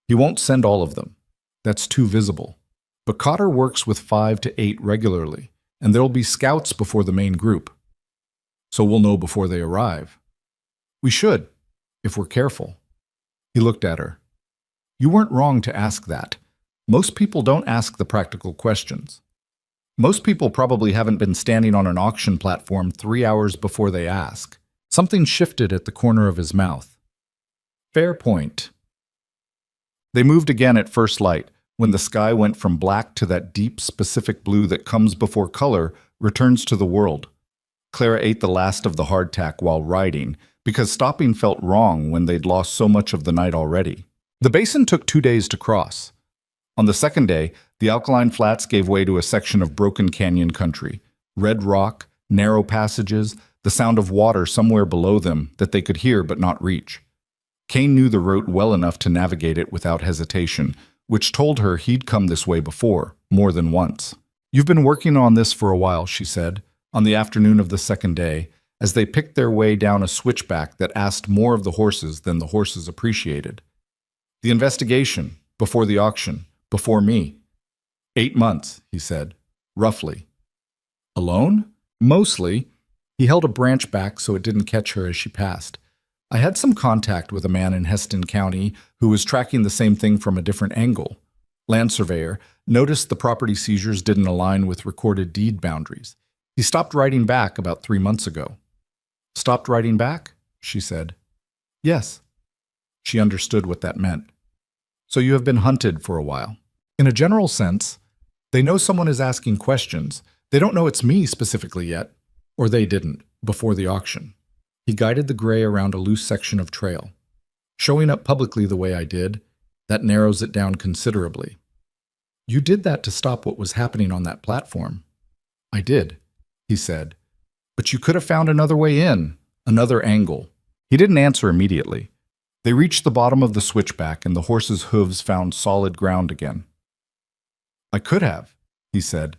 He won't send all of them. That's too visible. But Cotter works with 5 to 8 regularly, and there'll be scouts before the main group. So we'll know before they arrive." We should, if we're careful. He looked at her. You weren't wrong to ask that. Most people don't ask the practical questions. Most people probably haven't been standing on an auction platform 3 hours before they ask. Something shifted at the corner of his mouth. Fair point. They moved again at first light, when the sky went from black to that deep, specific blue that comes before color returns to the world. Clara ate the last of the hardtack while riding, because stopping felt wrong when they'd lost so much of the night already. The basin took 2 days to cross. On the second day, the alkaline flats gave way to a section of broken canyon country. Red rock, narrow passages, the sound of water somewhere below them that they could hear but not reach. Kane knew the route well enough to navigate it without hesitation, which told her he'd come this way before, more than once. You've been working on this for a while, she said, on the afternoon of the second day, as they picked their way down a switchback that asked more of the horses than the horses appreciated. The investigation, before the auction, before me. 8 months, he said, roughly. Alone? Mostly. He held a branch back so it didn't catch her as she passed. I had some contact with a man in Heston County who was tracking the same thing from a different angle. Land surveyor noticed the property seizures didn't align with recorded deed boundaries. He stopped writing back about 3 months ago. Stopped writing back? She said. Yes. She understood what that meant. So you have been hunted for a while. In a general sense, they know someone is asking questions. They don't know it's me specifically yet, or they didn't, before the auction. He guided the gray around a loose section of trail. Showing up publicly the way I did, that narrows it down considerably. You did that to stop what was happening on that platform. I did, he said. But you could have found another way in, another angle. He didn't answer immediately. They reached the bottom of the switchback and the horse's hooves found solid ground again. I could have, he said.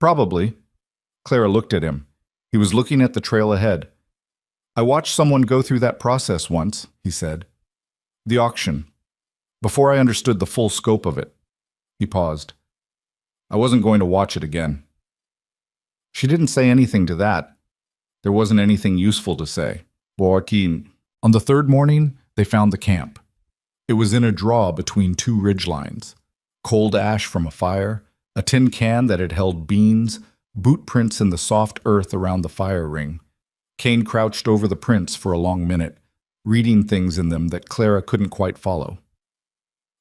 Probably. Clara looked at him. He was looking at the trail ahead. I watched someone go through that process once, he said. The auction. Before I understood the full scope of it. He paused. I wasn't going to watch it again. She didn't say anything to that. There wasn't anything useful to say. Joaquin. On the third morning, they found the camp. It was in a draw between 2 ridgelines. Cold ash from a fire, a tin can that had held beans, boot prints in the soft earth around the fire ring. Kane crouched over the prints for a long minute, reading things in them that Clara couldn't quite follow.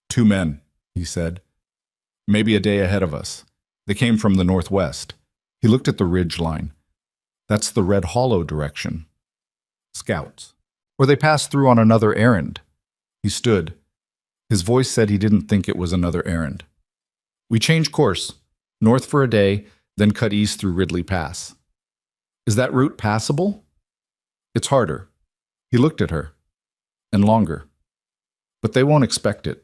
2 men, he said. Maybe a day ahead of us. They came from the northwest. He looked at the ridge line. That's the Red Hollow direction. Scouts. Or they passed through on another errand. He stood. His voice said he didn't think it was another errand. We changed course, north for a day, then cut east through Ridley Pass. Is that route passable? It's harder. He looked at her. And longer. But they won't expect it.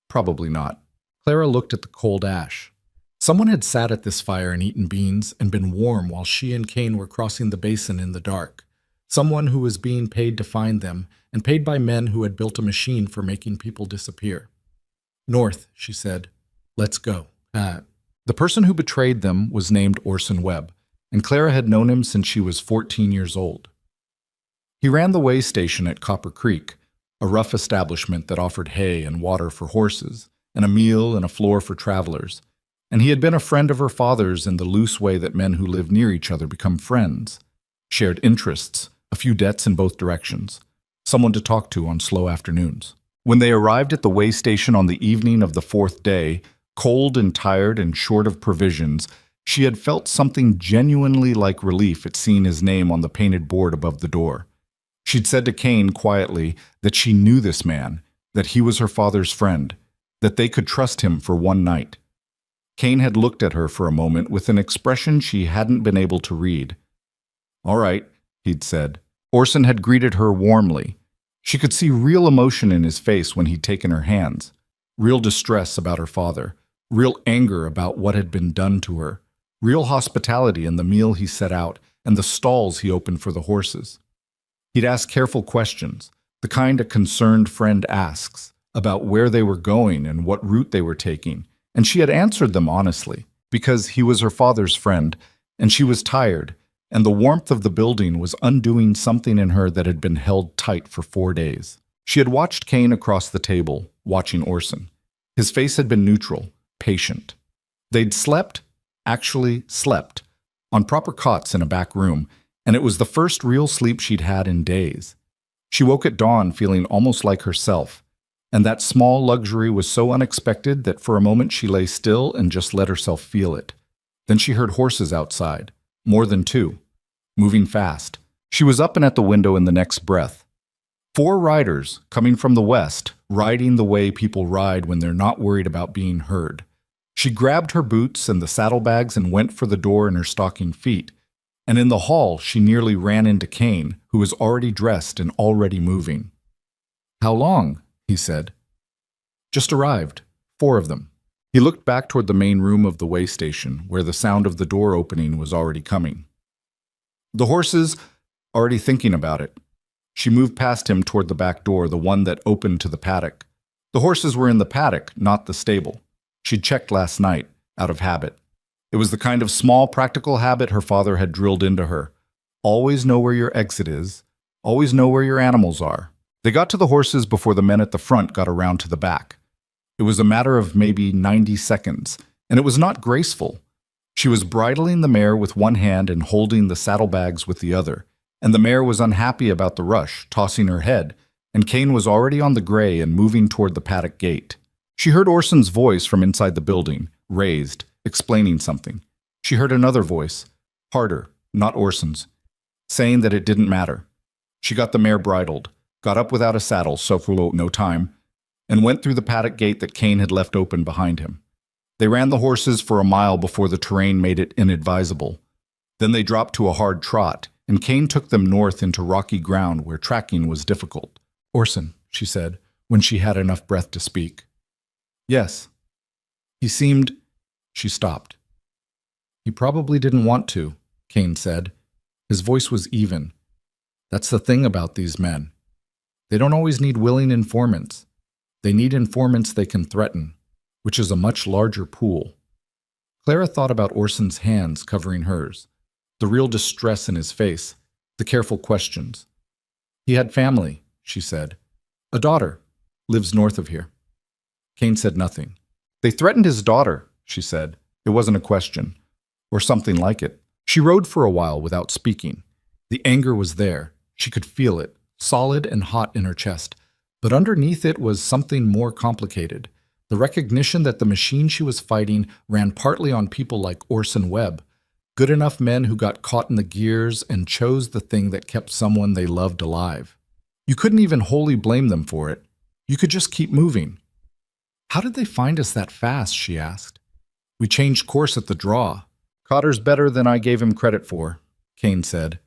Probably not. Clara looked at the cold ash. Someone had sat at this fire and eaten beans and been warm while she and Kane were crossing the basin in the dark. Someone who was being paid to find them, and paid by men who had built a machine for making people disappear. North, she said. Let's go. The person who betrayed them was named Orson Webb, and Clara had known him since she was 14 years old. He ran the way station at Copper Creek, a rough establishment that offered hay and water for horses, and a meal and a floor for travelers. And he had been a friend of her father's in the loose way that men who live near each other become friends. Shared interests, a few debts in both directions, someone to talk to on slow afternoons. When they arrived at the way station on the evening of the 4th day, cold and tired and short of provisions, she had felt something genuinely like relief at seeing his name on the painted board above the door. She'd said to Kane quietly that she knew this man, that he was her father's friend, that they could trust him for one night. Kane had looked at her for a moment with an expression she hadn't been able to read. All right, he'd said. Orson had greeted her warmly. She could see real emotion in his face when he'd taken her hands, real distress about her father, real anger about what had been done to her, real hospitality in the meal he set out and the stalls he opened for the horses. He'd ask careful questions, the kind a concerned friend asks, about where they were going and what route they were taking, and she had answered them honestly, because he was her father's friend, and she was tired, and the warmth of the building was undoing something in her that had been held tight for 4 days. She had watched Kane across the table, watching Orson. His face had been neutral, patient. They'd slept, actually slept, on proper cots in a back room, and it was the first real sleep she'd had in days. She woke at dawn feeling almost like herself, and that small luxury was so unexpected that for a moment she lay still and just let herself feel it. Then she heard horses outside, more than 2, moving fast. She was up and at the window in the next breath. 4 riders, coming from the west, riding the way people ride when they're not worried about being heard. She grabbed her boots and the saddlebags and went for the door in her stocking feet. And in the hall, she nearly ran into Kane, who was already dressed and already moving. "How long?" he said. "Just arrived. 4 of them." He looked back toward the main room of the way station, where the sound of the door opening was already coming. The horses, already thinking about it. She moved past him toward the back door, the one that opened to the paddock. The horses were in the paddock, not the stable. She'd checked last night, out of habit. It was the kind of small, practical habit her father had drilled into her. Always know where your exit is. Always know where your animals are. They got to the horses before the men at the front got around to the back. It was a matter of maybe 90 seconds, and it was not graceful. She was bridling the mare with one hand and holding the saddlebags with the other, and the mare was unhappy about the rush, tossing her head, and Kane was already on the gray and moving toward the paddock gate. She heard Orson's voice from inside the building, raised, explaining something. She heard another voice, harder, not Orson's, saying that it didn't matter. She got the mare bridled, got up without a saddle, so for no time, and went through the paddock gate that Kane had left open behind him. They ran the horses for a mile before the terrain made it inadvisable. Then they dropped to a hard trot, and Kane took them north into rocky ground where tracking was difficult. "Orson," she said, when she had enough breath to speak. "Yes." "He seemed—" She stopped. "He probably didn't want to," Kane said. His voice was even. "That's the thing about these men. They don't always need willing informants. They need informants they can threaten, which is a much larger pool." Clara thought about Orson's hands covering hers, the real distress in his face, the careful questions. "He had family," she said. "A daughter. Lives north of here." Kane said nothing. "They threatened his daughter," she said. It wasn't a question, or something like it. She rode for a while without speaking. The anger was there. She could feel it, solid and hot in her chest. But underneath it was something more complicated. The recognition that the machine she was fighting ran partly on people like Orson Webb, good enough men who got caught in the gears and chose the thing that kept someone they loved alive. You couldn't even wholly blame them for it. You could just keep moving. "How did they find us that fast?" she asked. "We changed course at the draw. Cotter's better than I gave him credit for," Kane said.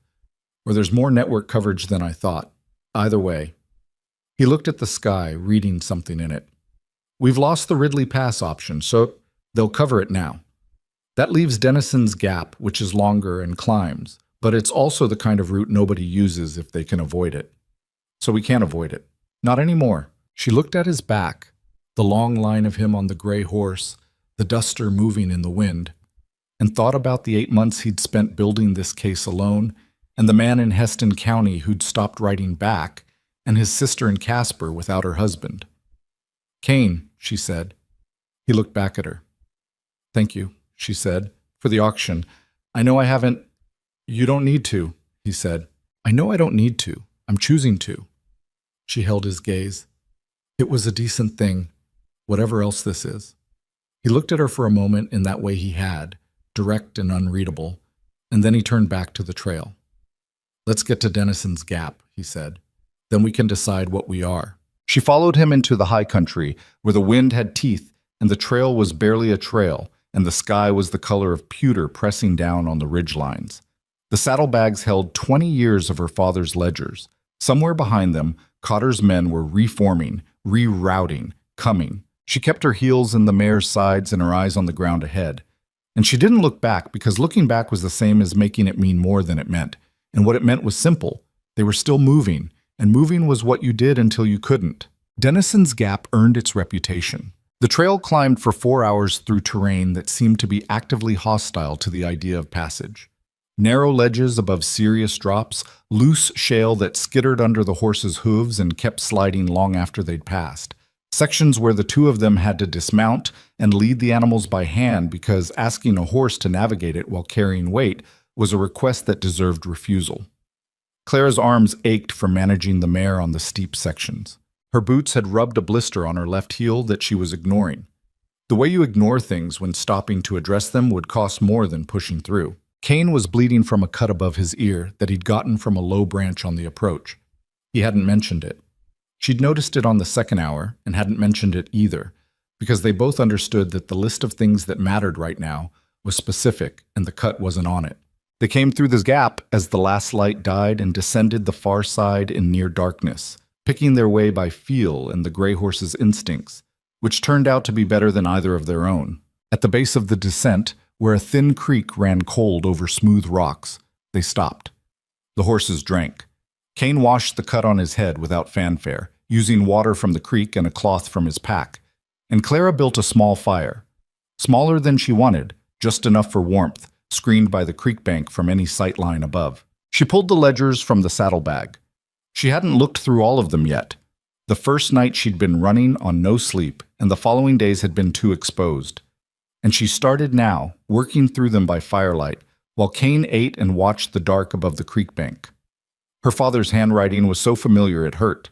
"Or there's more network coverage than I thought. Either way." He looked at the sky, reading something in it. "We've lost the Ridley Pass option, so they'll cover it now. That leaves Denison's Gap, which is longer and climbs, but it's also the kind of route nobody uses if they can avoid it. So we can't avoid it. Not anymore." She looked at his back, the long line of him on the gray horse, the duster moving in the wind, and thought about the 8 months he'd spent building this case alone, and the man in Heston County who'd stopped writing back, and his sister in Casper without her husband. "Kane," she said. He looked back at her. "Thank you," she said, "for the auction. I know I haven't—" "You don't need to," he said. "I know I don't need to. I'm choosing to." She held his gaze. "It was a decent thing, whatever else this is." He looked at her for a moment in that way he had, direct and unreadable, and then he turned back to the trail. "Let's get to Denison's Gap," he said. "Then we can decide what we are." She followed him into the high country, where the wind had teeth, and the trail was barely a trail, and the sky was the color of pewter pressing down on the ridge lines. The saddlebags held 20 years of her father's ledgers. Somewhere behind them, Cotter's men were reforming, rerouting, coming. She kept her heels in the mare's sides and her eyes on the ground ahead. And she didn't look back, because looking back was the same as making it mean more than it meant. And what it meant was simple. They were still moving, and moving was what you did until you couldn't. Denison's Gap earned its reputation. The trail climbed for 4 hours through terrain that seemed to be actively hostile to the idea of passage. Narrow ledges above serious drops, loose shale that skittered under the horses' hooves and kept sliding long after they'd passed. Sections where the two of them had to dismount and lead the animals by hand because asking a horse to navigate it while carrying weight was a request that deserved refusal. Clara's arms ached from managing the mare on the steep sections. Her boots had rubbed a blister on her left heel that she was ignoring. The way you ignore things when stopping to address them would cost more than pushing through. Cain was bleeding from a cut above his ear that he'd gotten from a low branch on the approach. He hadn't mentioned it. She'd noticed it on the second hour and hadn't mentioned it either, because they both understood that the list of things that mattered right now was specific and the cut wasn't on it. They came through this gap as the last light died and descended the far side in near darkness, picking their way by feel and the gray horse's instincts, which turned out to be better than either of their own. At the base of the descent, where a thin creek ran cold over smooth rocks, they stopped. The horses drank. Cain washed the cut on his head without fanfare, using water from the creek and a cloth from his pack, and Clara built a small fire. Smaller than she wanted, just enough for warmth, screened by the creek bank from any sight line above. She pulled the ledgers from the saddlebag. She hadn't looked through all of them yet. The first night she'd been running on no sleep, and the following days had been too exposed. And she started now, working through them by firelight, while Cain ate and watched the dark above the creek bank. Her father's handwriting was so familiar it hurt.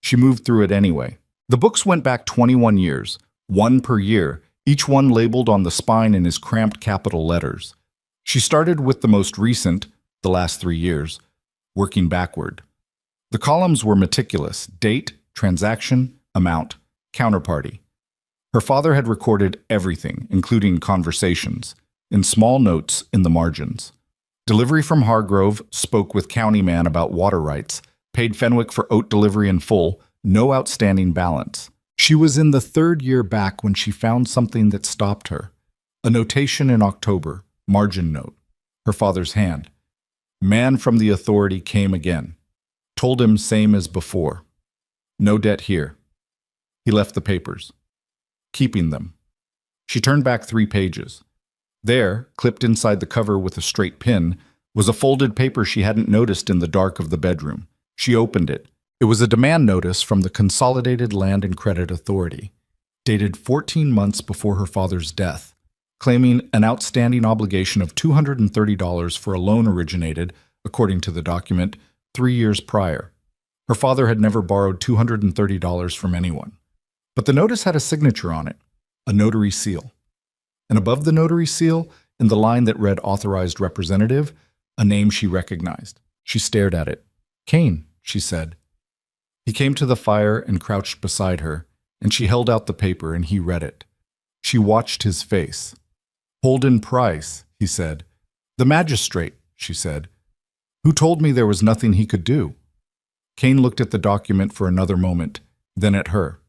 She moved through it anyway. The books went back 21 years, one per year, each one labeled on the spine in his cramped capital letters. She started with the most recent, the last 3 years, working backward. The columns were meticulous: date, transaction, amount, counterparty. Her father had recorded everything, including conversations, in small notes in the margins. Delivery from Hargrove, spoke with county man about water rights, paid Fenwick for oat delivery in full, no outstanding balance. She was in the 3rd year back when she found something that stopped her. A notation in October, margin note, her father's hand. Man from the authority came again. Told him same as before. No debt here. He left the papers. Keeping them. She turned back 3 pages. There, clipped inside the cover with a straight pin, was a folded paper she hadn't noticed in the dark of the bedroom. She opened it. It was a demand notice from the Consolidated Land and Credit Authority, dated 14 months before her father's death, claiming an outstanding obligation of $230 for a loan originated, according to the document, 3 years prior. Her father had never borrowed $230 from anyone. But the notice had a signature on it, a notary seal. And above the notary seal, in the line that read Authorized Representative, a name she recognized. She stared at it. Cain, she said. He came to the fire and crouched beside her, and she held out the paper and he read it. She watched his face. Holden Price, he said. The magistrate, she said. Who told me there was nothing he could do? Cain looked at the document for another moment, then at her.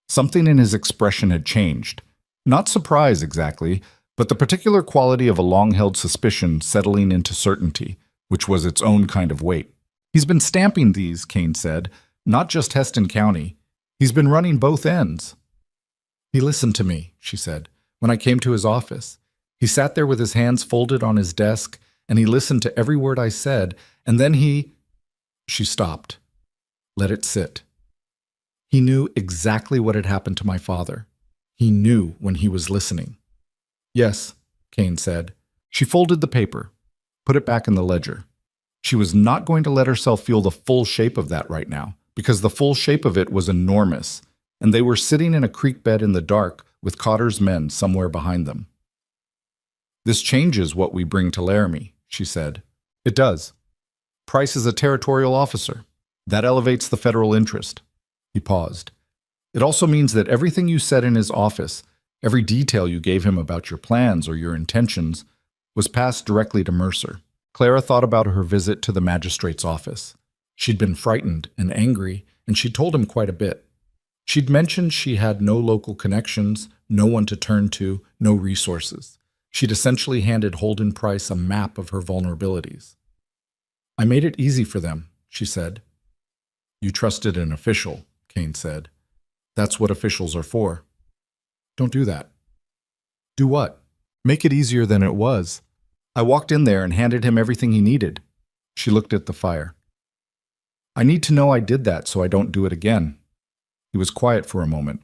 Something in his expression had changed. Not surprise exactly, but the particular quality of a long-held suspicion settling into certainty, which was its own kind of weight. He's been stamping these, Cain said, not just Heston County. He's been running both ends. He listened to me, she said, when I came to his office. He sat there with his hands folded on his desk, and he listened to every word I said, and then he... She stopped. Let it sit. He knew exactly what had happened to my father. He knew when he was listening. Yes, Cain said. She folded the paper, put it back in the ledger. She was not going to let herself feel the full shape of that right now, because the full shape of it was enormous, and they were sitting in a creek bed in the dark with Cotter's men somewhere behind them. This changes what we bring to Laramie, she said. It does. Price is a territorial officer. That elevates the federal interest. He paused. It also means that everything you said in his office, every detail you gave him about your plans or your intentions, was passed directly to Mercer. Clara thought about her visit to the magistrate's office. She'd been frightened and angry, and she'd told him quite a bit. She'd mentioned she had no local connections, no one to turn to, no resources. She'd essentially handed Holden Price a map of her vulnerabilities. I made it easy for them, she said. You trusted an official, Cain said. That's what officials are for. Don't do that. Do what? Make it easier than it was. I walked in there and handed him everything he needed. She looked at the fire. I need to know I did that so I don't do it again. He was quiet for a moment.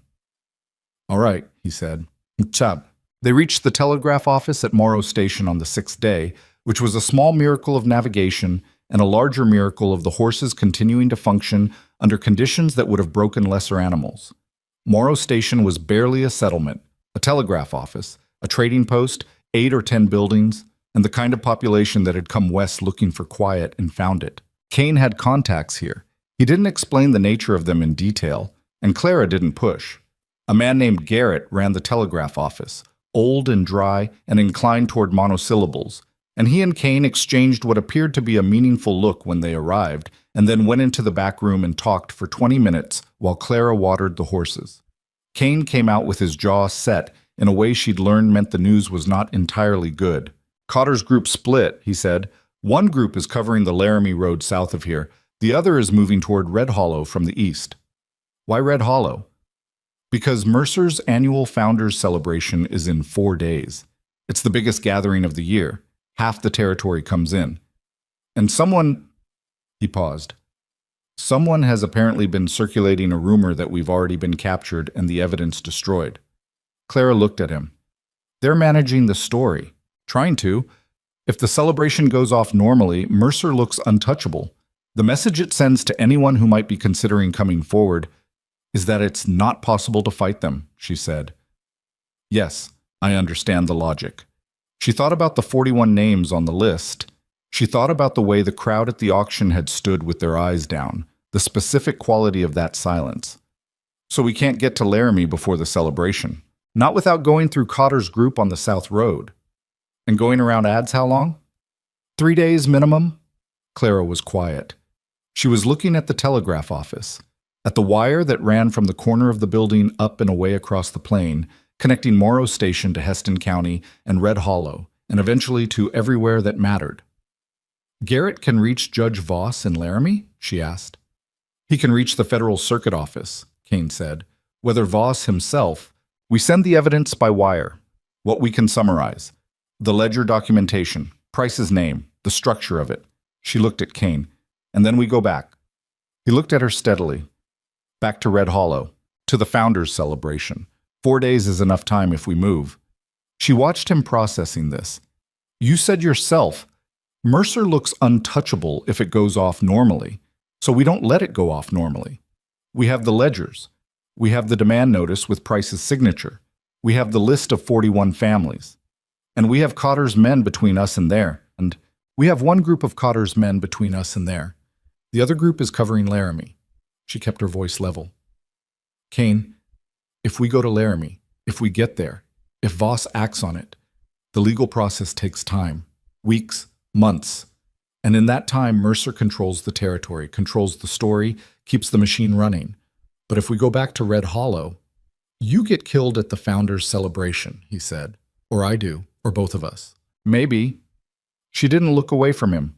All right, he said. Chab. They reached the telegraph office at Morro Station on the 6th day, which was a small miracle of navigation and a larger miracle of the horses continuing to function under conditions that would have broken lesser animals. Morro Station was barely a settlement, a telegraph office, a trading post, 8 or 10 buildings, and the kind of population that had come west looking for quiet and found it. Kane had contacts here. He didn't explain the nature of them in detail, and Clara didn't push. A man named Garrett ran the telegraph office, old and dry and inclined toward monosyllables, and he and Kane exchanged what appeared to be a meaningful look when they arrived, and then went into the back room and talked for 20 minutes while Clara watered the horses. Kane came out with his jaw set in a way she'd learned meant the news was not entirely good. Cotter's group split, he said. One group is covering the Laramie Road south of here. The other is moving toward Red Hollow from the east. Why Red Hollow? Because Mercer's annual Founders Celebration is in 4 days. It's the biggest gathering of the year. Half the territory comes in. And he paused. Someone has apparently been circulating a rumor that we've already been captured and the evidence destroyed. Clara looked at him. They're managing the story. Trying to. If the celebration goes off normally, Mercer looks untouchable. The message it sends to anyone who might be considering coming forward is that it's not possible to fight them, she said. Yes, I understand the logic. She thought about the 41 names on the list. She thought about the way the crowd at the auction had stood with their eyes down, the specific quality of that silence. So we can't get to Laramie before the celebration. Not without going through Cotter's group on the South Road. And going around ads how long? 3 days minimum? Clara was quiet. She was looking at the telegraph office, at the wire that ran from the corner of the building up and away across the plain, connecting Morro Station to Heston County and Red Hollow, and eventually to everywhere that mattered. Garrett can reach Judge Voss in Laramie? She asked. He can reach the Federal Circuit Office, Kane said. Whether Voss himself, we send the evidence by wire. What we can summarize. The ledger documentation, Price's name, the structure of it. She looked at Kane. And then we go back. He looked at her steadily. Back to Red Hollow, to the Founders Celebration. 4 days is enough time if we move. She watched him processing this. You said yourself, Mercer looks untouchable if it goes off normally, so we don't let it go off normally. We have the ledgers. We have the demand notice with Price's signature. We have the list of 41 families. And we have Cotter's men between us and there. And we have one group of Cotter's men between us and there. The other group is covering Laramie. She kept her voice level. Kane, if we go to Laramie, if we get there, if Voss acts on it, the legal process takes time, weeks, months. And in that time, Mercer controls the territory, controls the story, keeps the machine running. But if we go back to Red Hollow, you get killed at the Founders Celebration, he said. Or I do, or both of us. Maybe. She didn't look away from him.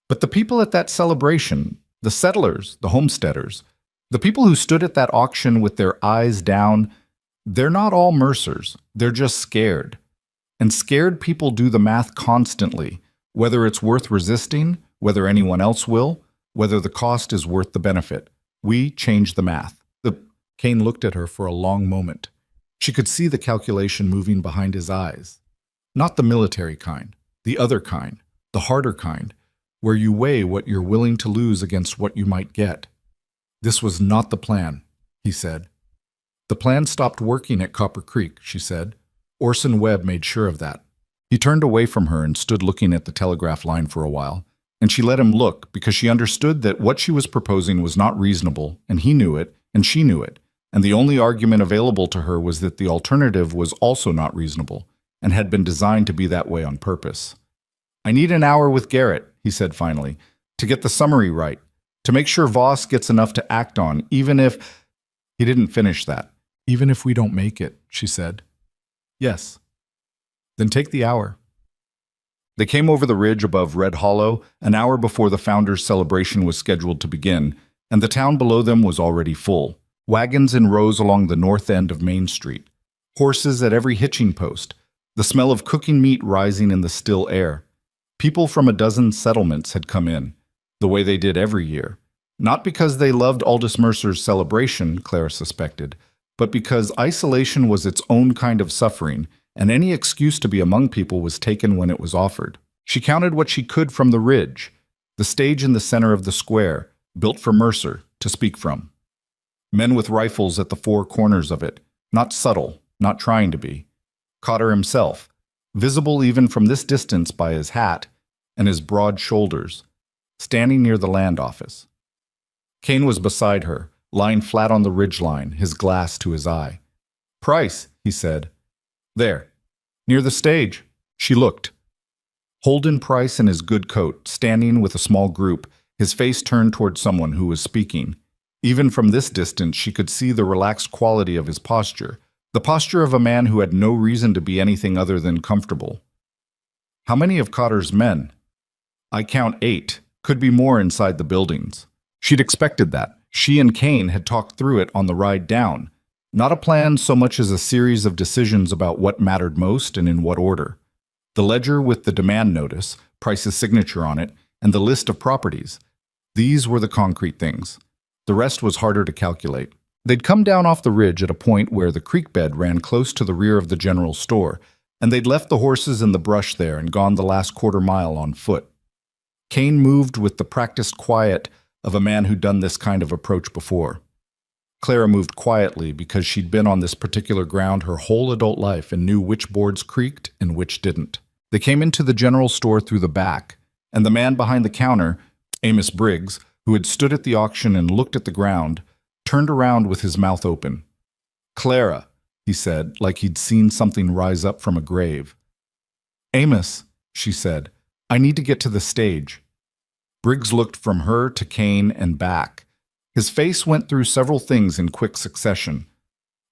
But the people at that celebration, the settlers, the homesteaders, the people who stood at that auction with their eyes down, they're not all Mercers. They're just scared. And scared people do the math constantly, whether it's worth resisting, whether anyone else will, whether the cost is worth the benefit. We change the math. Kane looked at her for a long moment. She could see the calculation moving behind his eyes. Not the military kind, the other kind, the harder kind, where you weigh what you're willing to lose against what you might get. This was not the plan, he said. The plan stopped working at Copper Creek, she said. Orson Webb made sure of that. He turned away from her and stood looking at the telegraph line for a while, and she let him look because she understood that what she was proposing was not reasonable, and he knew it, and she knew it, and the only argument available to her was that the alternative was also not reasonable, and had been designed to be that way on purpose. I need an hour with Garrett, he said finally, to get the summary right, to make sure Voss gets enough to act on, even if... He didn't finish that. Even if we don't make it, she said. Yes. Then take the hour. They came over the ridge above Red Hollow an hour before the Founders' Celebration was scheduled to begin, and the town below them was already full. Wagons in rows along the north end of Main Street. Horses at every hitching post. the smell of cooking meat rising in the still air. People from a dozen settlements had come in, the way they did every year. Not because they loved Aldous Mercer's celebration, Clara suspected, but because isolation was its own kind of suffering, and any excuse to be among people was taken when it was offered. She counted what she could from the ridge, the stage in the center of the square, built for Mercer to speak from. Men with rifles at the four corners of it, not subtle, not trying to be. Cotter himself, visible even from this distance by his hat and his broad shoulders, standing near the land office. Kane was beside her, lying flat on the ridgeline, his glass to his eye. "Price," he said. "There, near the stage." She looked. Holden Price in his good coat, standing with a small group, his face turned toward someone who was speaking. Even from this distance, she could see the relaxed quality of his posture, the posture of a man who had no reason to be anything other than comfortable. "How many of Cotter's men?" "I count 8. Could be more inside the buildings." She'd expected that. She and Kane had talked through it on the ride down. Not a plan so much as a series of decisions about what mattered most and in what order. The ledger with the demand notice, Price's signature on it, and the list of properties. These were the concrete things. The rest was harder to calculate. They'd come down off the ridge at a point where the creek bed ran close to the rear of the general store, and they'd left the horses in the brush there and gone the last quarter mile on foot. Kane moved with the practiced quiet of a man who'd done this kind of approach before. Clara moved quietly because she'd been on this particular ground her whole adult life and knew which boards creaked and which didn't. They came into the general store through the back, and the man behind the counter, Amos Briggs, who had stood at the auction and looked at the ground, turned around with his mouth open. "Clara," he said, like he'd seen something rise up from a grave. "Amos," she said, "I need to get to the stage." Briggs looked from her to Kane and back. His face went through several things in quick succession.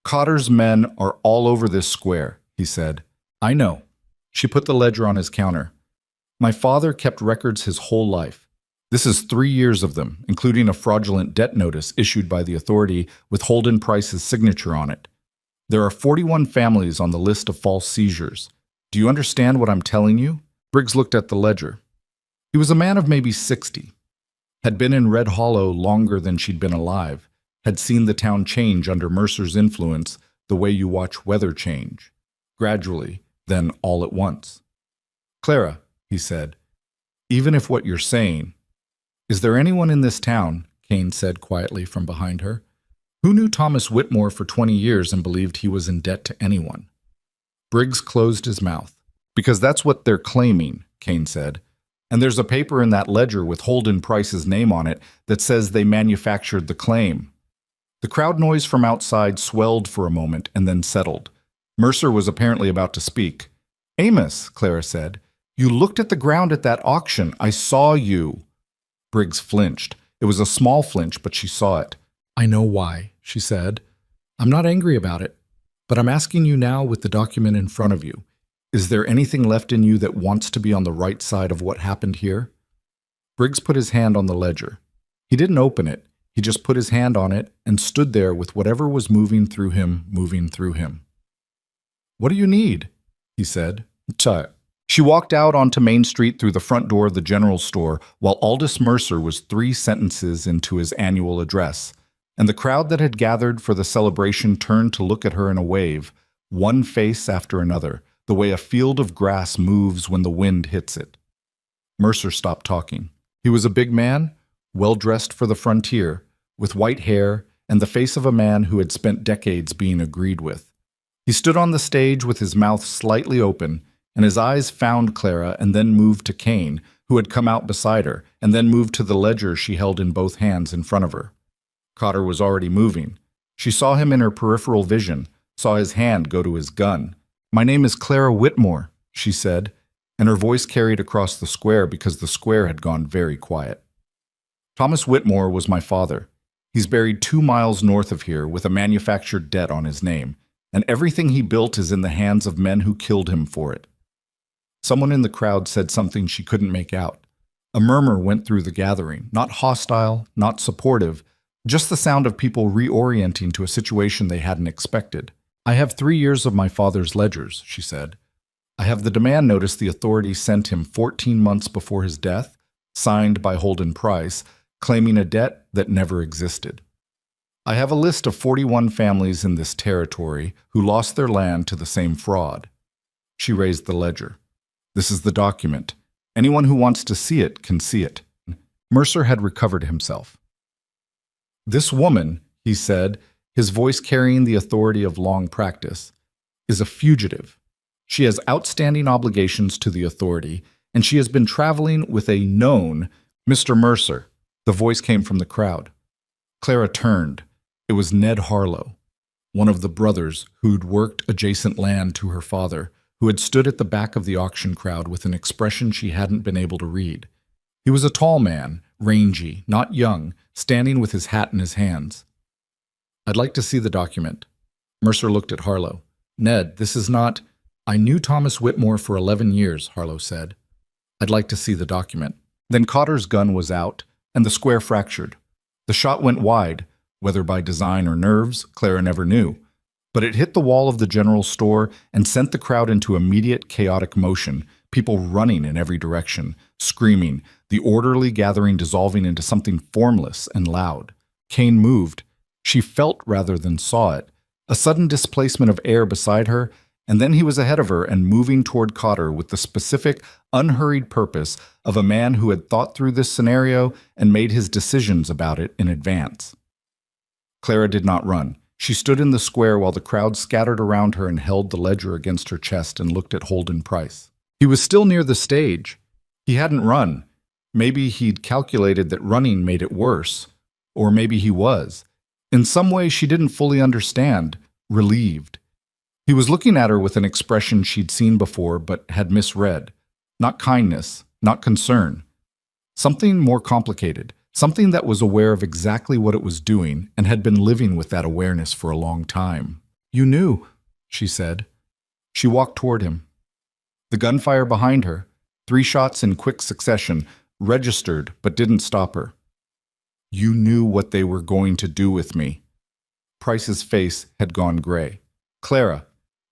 "Cotter's men are all over this square," he said. "I know." She put the ledger on his counter. "My father kept records his whole life. This is 3 years of them, including a fraudulent debt notice issued by the authority with Holden Price's signature on it. There are 41 families on the list of false seizures. Do you understand what I'm telling you?" Briggs looked at the ledger. He was a man of maybe 60, had been in Red Hollow longer than she'd been alive, had seen the town change under Mercer's influence the way you watch weather change, gradually, then all at once. "Clara," he said, "even if what you're saying—" "Is there anyone in this town," Kane said quietly from behind her, "who knew Thomas Whitmore for 20 years and believed he was in debt to anyone?" Briggs closed his mouth. "Because that's what they're claiming," Kane said. "And there's a paper in that ledger with Holden Price's name on it that says they manufactured the claim." The crowd noise from outside swelled for a moment and then settled. Mercer was apparently about to speak. "Amos," Clara said, "you looked at the ground at that auction. I saw you." Briggs flinched. It was a small flinch, but she saw it. "I know why," she said. "I'm not angry about it, but I'm asking you now with the document in front of you. Is there anything left in you that wants to be on the right side of what happened here?" Briggs put his hand on the ledger. He didn't open it. He just put his hand on it and stood there with whatever was moving through him. "What do you need?" he said. She walked out onto Main Street through the front door of the general store while Aldous Mercer was 3 sentences into his annual address, and the crowd that had gathered for the celebration turned to look at her in a wave, one face after another, the way a field of grass moves when the wind hits it. Mercer stopped talking. He was a big man, well-dressed for the frontier, with white hair and the face of a man who had spent decades being agreed with. He stood on the stage with his mouth slightly open, and his eyes found Clara and then moved to Kane, who had come out beside her, and then moved to the ledger she held in both hands in front of her. Cotter was already moving. She saw him in her peripheral vision, saw his hand go to his gun. "My name is Clara Whitmore," she said, and her voice carried across the square because the square had gone very quiet. "Thomas Whitmore was my father. He's buried 2 miles north of here with a manufactured debt on his name, and everything he built is in the hands of men who killed him for it." Someone in the crowd said something she couldn't make out. A murmur went through the gathering, not hostile, not supportive, just the sound of people reorienting to a situation they hadn't expected. "I have 3 years of my father's ledgers," she said. I have the demand notice the authorities sent him 14 months before his death, signed by Holden Price, claiming a debt that never existed. I have a list of 41 families in this territory who lost their land to the same fraud. She raised the ledger. This is the document. Anyone who wants to see it can see it. Mercer had recovered himself. This woman, he said, his voice carrying the authority of long practice, is a fugitive. She has outstanding obligations to the authority, and she has been traveling with a known Mr. Mercer. The voice came from the crowd. Clara turned. It was Ned Harlow, one of the brothers who'd worked adjacent land to her father, who had stood at the back of the auction crowd with an expression she hadn't been able to read. He was a tall man, rangy, not young, standing with his hat in his hands. I'd like to see the document. Mercer looked at Harlow. Ned, this is not... I knew Thomas Whitmore for 11 years, Harlow said. I'd like to see the document. Then Cotter's gun was out, and the square fractured. The shot went wide, whether by design or nerves, Clara never knew. But it hit the wall of the general store and sent the crowd into immediate chaotic motion, people running in every direction, screaming, the orderly gathering dissolving into something formless and loud. Kane moved. She felt rather than saw it, a sudden displacement of air beside her, and then he was ahead of her and moving toward Cotter with the specific, unhurried purpose of a man who had thought through this scenario and made his decisions about it in advance. Clara did not run. She stood in the square while the crowd scattered around her and held the ledger against her chest and looked at Holden Price. He was still near the stage. He hadn't run. Maybe he'd calculated that running made it worse. Or maybe he was. In some way she didn't fully understand, relieved. He was looking at her with an expression she'd seen before but had misread. Not kindness, not concern. Something more complicated. Something that was aware of exactly what it was doing and had been living with that awareness for a long time. You knew, she said. She walked toward him. The gunfire behind her, 3 shots in quick succession, registered but didn't stop her. You knew what they were going to do with me. Price's face had gone gray. Clara,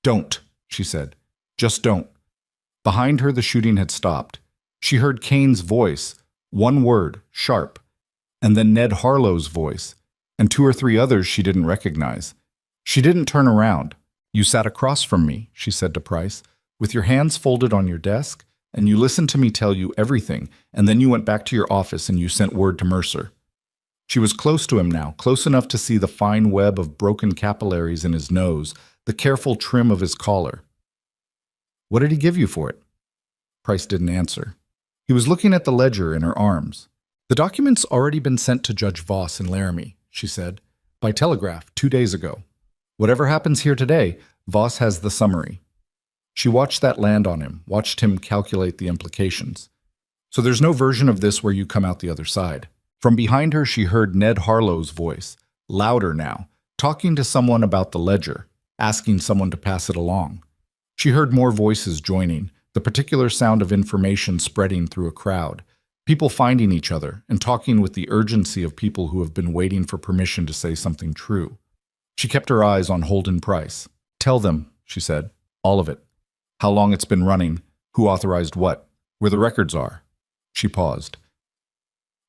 don't, she said. Just don't. Behind her, the shooting had stopped. She heard Kane's voice, one word, sharp, and then Ned Harlow's voice, and 2 or 3 others she didn't recognize. She didn't turn around. You sat across from me, she said to Price, with your hands folded on your desk, and you listened to me tell you everything, and then you went back to your office and you sent word to Mercer. She was close to him now, close enough to see the fine web of broken capillaries in his nose, the careful trim of his collar. What did he give you for it? Price didn't answer. He was looking at the ledger in her arms. The document's already been sent to Judge Voss in Laramie, she said, by telegraph 2 days ago. Whatever happens here today, Voss has the summary. She watched that land on him, watched him calculate the implications. So there's no version of this where you come out the other side. From behind her, she heard Ned Harlow's voice, louder now, talking to someone about the ledger, asking someone to pass it along. She heard more voices joining, the particular sound of information spreading through a crowd, people finding each other and talking with the urgency of people who have been waiting for permission to say something true. She kept her eyes on Holden Price. Tell them, she said, all of it. How long it's been running, who authorized what, where the records are. She paused.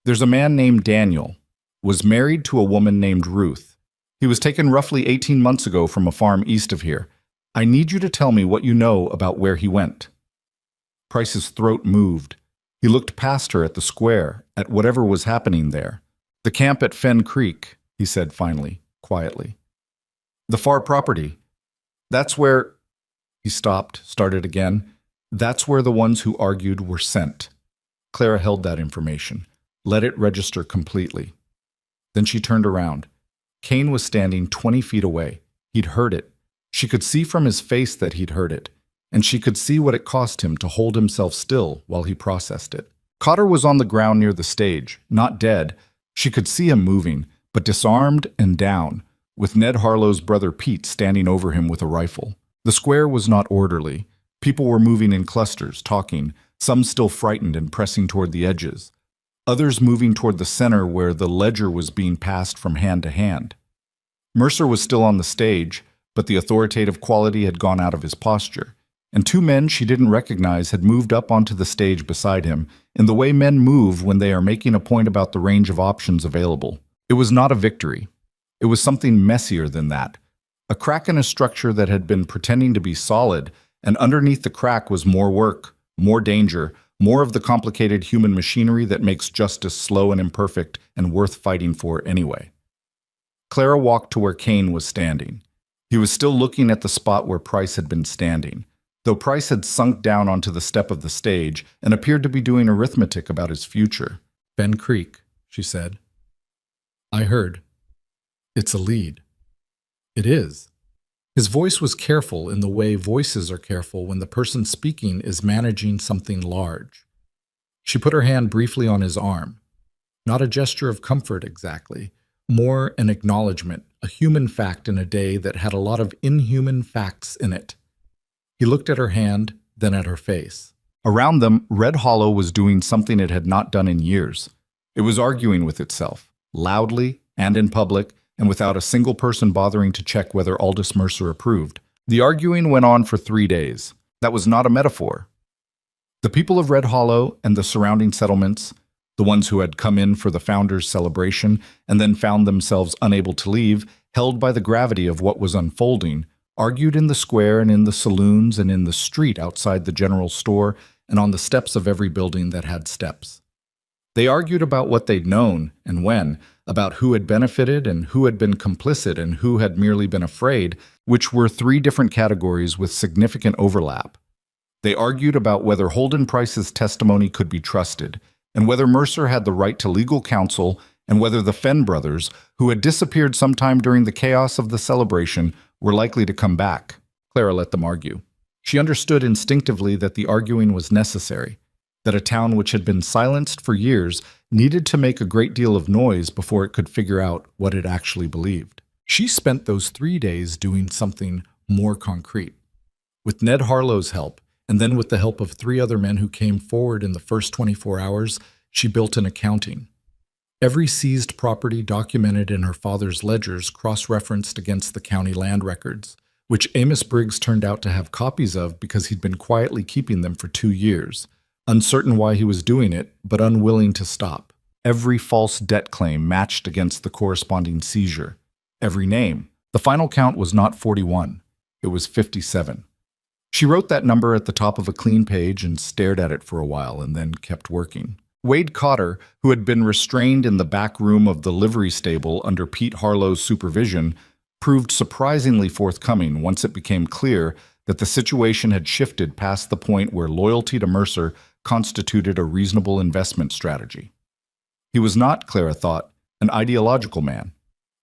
There's a man named Daniel, was married to a woman named Ruth. He was taken roughly 18 months ago from a farm east of here. I need you to tell me what you know about where he went. Price's throat moved. He looked past her at the square, at whatever was happening there. The camp at Fen Creek, he said finally, quietly. The far property. That's where... He stopped, started again. That's where the ones who argued were sent. Clara held that information. Let it register completely. Then she turned around. Kane was standing 20 feet away. He'd heard it. She could see from his face that he'd heard it, and she could see what it cost him to hold himself still while he processed it. Cotter was on the ground near the stage, not dead. She could see him moving, but disarmed and down, with Ned Harlow's brother Pete standing over him with a rifle. The square was not orderly. People were moving in clusters, talking, some still frightened and pressing toward the edges. Others moving toward the center where the ledger was being passed from hand to hand. Mercer was still on the stage, but the authoritative quality had gone out of his posture. and two men she didn't recognize had moved up onto the stage beside him in the way men move when they are making a point about the range of options available. It was not a victory. It was something messier than that. A crack in a structure that had been pretending to be solid, and underneath the crack was more work, more danger, more of the complicated human machinery that makes justice slow and imperfect and worth fighting for anyway. Clara walked to where Kane was standing. He was still looking at the spot where Price had been standing, though Price had sunk down onto the step of the stage and appeared to be doing arithmetic about his future. "Ben Creek," she said. "I heard. It's a lead." "It is." His voice was careful in the way voices are careful when the person speaking is managing something large. She put her hand briefly on his arm. Not a gesture of comfort exactly, more an acknowledgement, a human fact in a day that had a lot of inhuman facts in it. He looked at her hand, then at her face. Around them, Red Hollow was doing something it had not done in years. It was arguing with itself, loudly and in public, and without a single person bothering to check whether Aldous Mercer approved. The arguing went on for 3 days. That was not a metaphor. The people of Red Hollow and the surrounding settlements, the ones who had come in for the founders' celebration and then found themselves unable to leave, held by the gravity of what was unfolding, argued in the square and in the saloons and in the street outside the general store and on the steps of every building that had steps. They argued about what they'd known and when, about who had benefited and who had been complicit and who had merely been afraid, which were 3 different categories with significant overlap. They argued about whether Holden Price's testimony could be trusted, and whether Mercer had the right to legal counsel, and whether the Fenn brothers, who had disappeared sometime during the chaos of the celebration, were likely to come back. Clara let them argue. She understood instinctively that the arguing was necessary, that a town which had been silenced for years needed to make a great deal of noise before it could figure out what it actually believed. She spent those 3 days doing something more concrete. With Ned Harlow's help, and then with the help of 3 other men who came forward in the first 24 hours, she built an accounting. Every seized property documented in her father's ledgers cross-referenced against the county land records, which Amos Briggs turned out to have copies of because he'd been quietly keeping them for 2 years. Uncertain why he was doing it, but unwilling to stop. Every false debt claim matched against the corresponding seizure. Every name. The final count was not 41. It was 57. She wrote that number at the top of a clean page and stared at it for a while and then kept working. Wade Cotter, who had been restrained in the back room of the livery stable under Pete Harlow's supervision, proved surprisingly forthcoming once it became clear that the situation had shifted past the point where loyalty to Mercer constituted a reasonable investment strategy. He was not, Clara thought, an ideological man.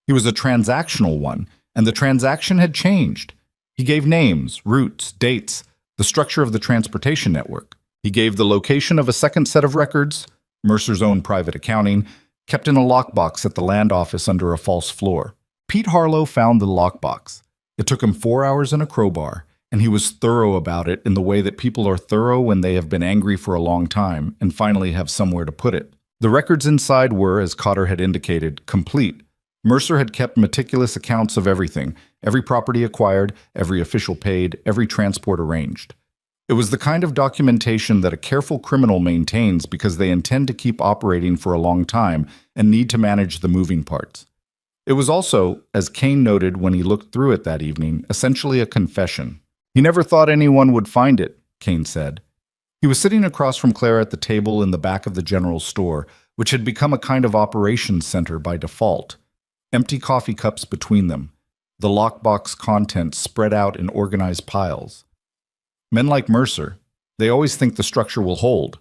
He was a transactional one, and the transaction had changed. He gave names, routes, dates, the structure of the transportation network. He gave the location of a second set of records, Mercer's own private accounting, kept in a lockbox at the land office under a false floor. Pete Harlow found the lockbox. It took him 4 hours and a crowbar, and he was thorough about it in the way that people are thorough when they have been angry for a long time and finally have somewhere to put it. The records inside were, as Cotter had indicated, complete. Mercer had kept meticulous accounts of everything, every property acquired, every official paid, every transport arranged. It was the kind of documentation that a careful criminal maintains because they intend to keep operating for a long time and need to manage the moving parts. It was also, as Kane noted when he looked through it that evening, essentially a confession. He never thought anyone would find it, Kane said. He was sitting across from Clara at the table in the back of the general store, which had become a kind of operations center by default. Empty coffee cups between them, the lockbox contents spread out in organized piles. Men like Mercer, they always think the structure will hold.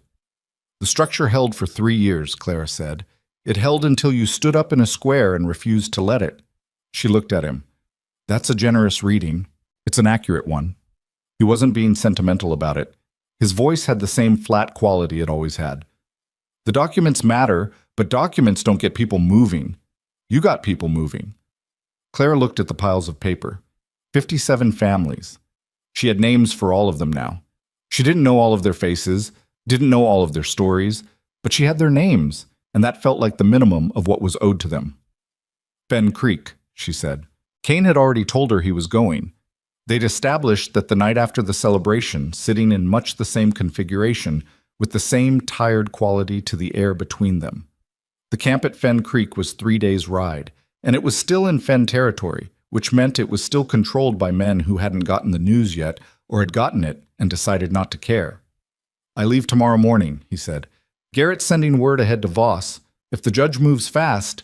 The structure held for 3 years, Clara said. It held until you stood up in a square and refused to let it. She looked at him. That's a generous reading. It's an accurate one. He wasn't being sentimental about it. His voice had the same flat quality it always had. The documents matter, but documents don't get people moving. You got people moving. Clara looked at the piles of paper. 57 families. She had names for all of them now. She didn't know all of their faces, didn't know all of their stories, but she had their names, and that felt like the minimum of what was owed to them. Ben Creek, she said. Kane had already told her he was going. They'd established that the night after the celebration, sitting in much the same configuration, with the same tired quality to the air between them. The camp at Fen Creek was 3 days' ride, and it was still in Fen territory, which meant it was still controlled by men who hadn't gotten the news yet or had gotten it and decided not to care. "I leave tomorrow morning," he said. "Garrett's sending word ahead to Voss. If the judge moves fast—"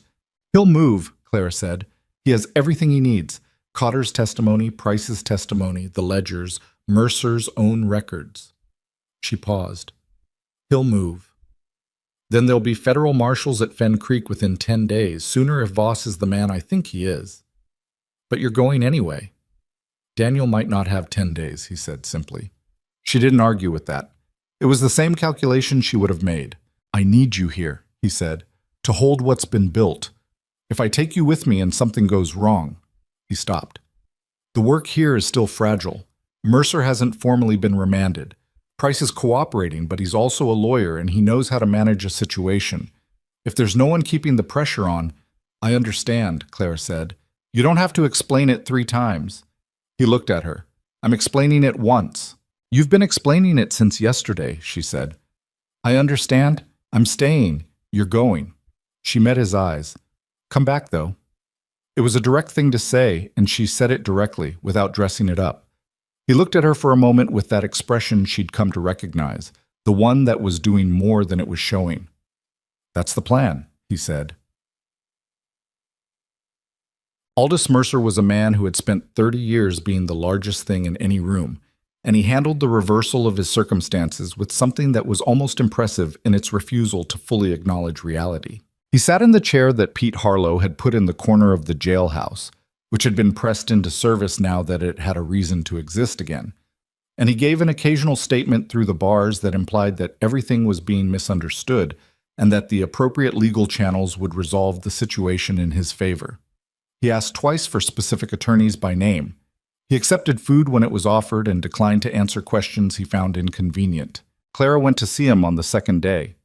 "He'll move," Clara said. "He has everything he needs. Cotter's testimony, Price's testimony, the ledgers, Mercer's own records." She paused. "He'll move. Then there'll be federal marshals at Fen Creek within 10 days, sooner if Voss is the man I think he is. But you're going anyway." "Daniel might not have 10 days," he said simply. She didn't argue with that. It was the same calculation she would have made. "I need you here," he said, "to hold what's been built. If I take you with me and something goes wrong—" He stopped. "The work here is still fragile. Mercer hasn't formally been remanded. Price is cooperating, but he's also a lawyer and he knows how to manage a situation. If there's no one keeping the pressure on—" "I understand," Clara said. "You don't have to explain it 3 times. He looked at her. "I'm explaining it once." "You've been explaining it since yesterday," she said. "I understand. I'm staying. You're going." She met his eyes. "Come back, though." It was a direct thing to say, and she said it directly, without dressing it up. He looked at her for a moment with that expression she'd come to recognize, the one that was doing more than it was showing. "That's the plan," he said. Aldous Mercer was a man who had spent 30 years being the largest thing in any room, and he handled the reversal of his circumstances with something that was almost impressive in its refusal to fully acknowledge reality. He sat in the chair that Pete Harlow had put in the corner of the jailhouse, which had been pressed into service now that it had a reason to exist again, and he gave an occasional statement through the bars that implied that everything was being misunderstood and that the appropriate legal channels would resolve the situation in his favor. He asked twice for specific attorneys by name. He accepted food when it was offered and declined to answer questions he found inconvenient. Clara went to see him on the second day.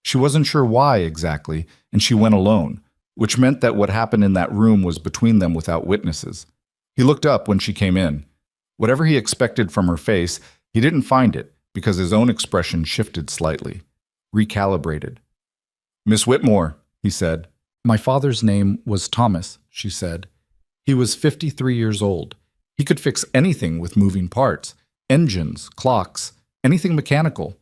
She wasn't sure why exactly, and she went alone, which meant that what happened in that room was between them without witnesses. He looked up when she came in. Whatever he expected from her face, he didn't find it, because his own expression shifted slightly, recalibrated. "Miss Whitmore," he said. "My father's name was Thomas," she said. "He was 53 years old. He could fix anything with moving parts, engines, clocks, anything mechanical.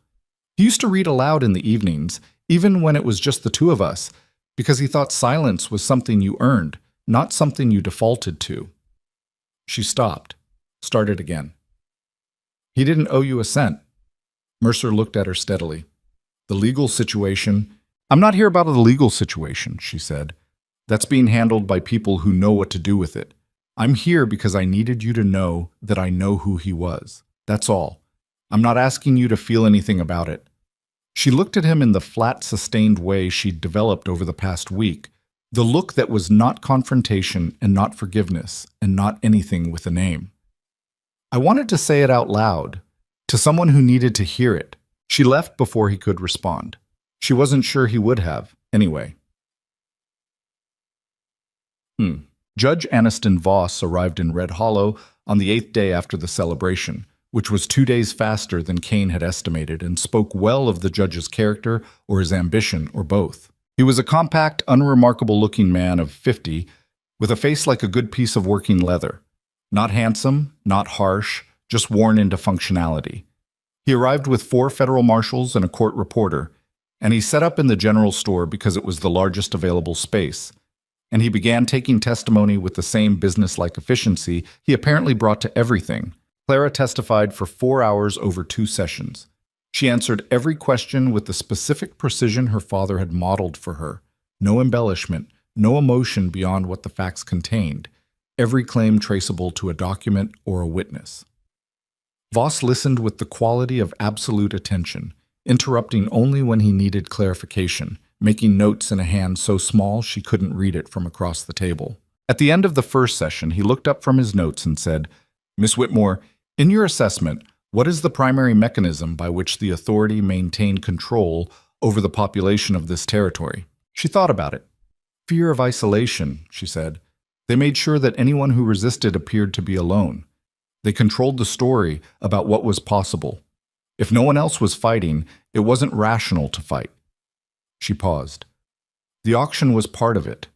He used to read aloud in the evenings, even when it was just the 2 of us, because he thought silence was something you earned, not something you defaulted to." She stopped, started again. "He didn't owe you a cent." Mercer looked at her steadily. "The legal situation—" "I'm not here about the legal situation," she said. "That's being handled by people who know what to do with it. I'm here because I needed you to know that I know who he was. That's all. I'm not asking you to feel anything about it." She looked at him in the flat, sustained way she'd developed over the past week, the look that was not confrontation and not forgiveness and not anything with a name. I wanted to say it out loud, to someone who needed to hear it. She left before he could respond. She wasn't sure he would have, anyway. Judge Aniston Voss arrived in Red Hollow on the 8th day after the celebration, which was 2 days faster than Kane had estimated and spoke well of the judge's character or his ambition or both. He was a compact, unremarkable-looking man of 50, with a face like a good piece of working leather. Not handsome, not harsh, just worn into functionality. He arrived with 4 federal marshals and a court reporter, and he set up in the general store because it was the largest available space. And he began taking testimony with the same business-like efficiency he apparently brought to everything. Clara testified for 4 hours over 2 sessions. She answered every question with the specific precision her father had modeled for her. No embellishment, no emotion beyond what the facts contained. Every claim traceable to a document or a witness. Voss listened with the quality of absolute attention, interrupting only when he needed clarification, making notes in a hand so small she couldn't read it from across the table. At the end of the first session, he looked up from his notes and said, "Miss Whitmore, in your assessment, what is the primary mechanism by which the authority maintained control over the population of this territory?" She thought about it. "Fear of isolation," she said. "They made sure that anyone who resisted appeared to be alone. They controlled the story about what was possible. If no one else was fighting, it wasn't rational to fight. She paused. The auction was part of it.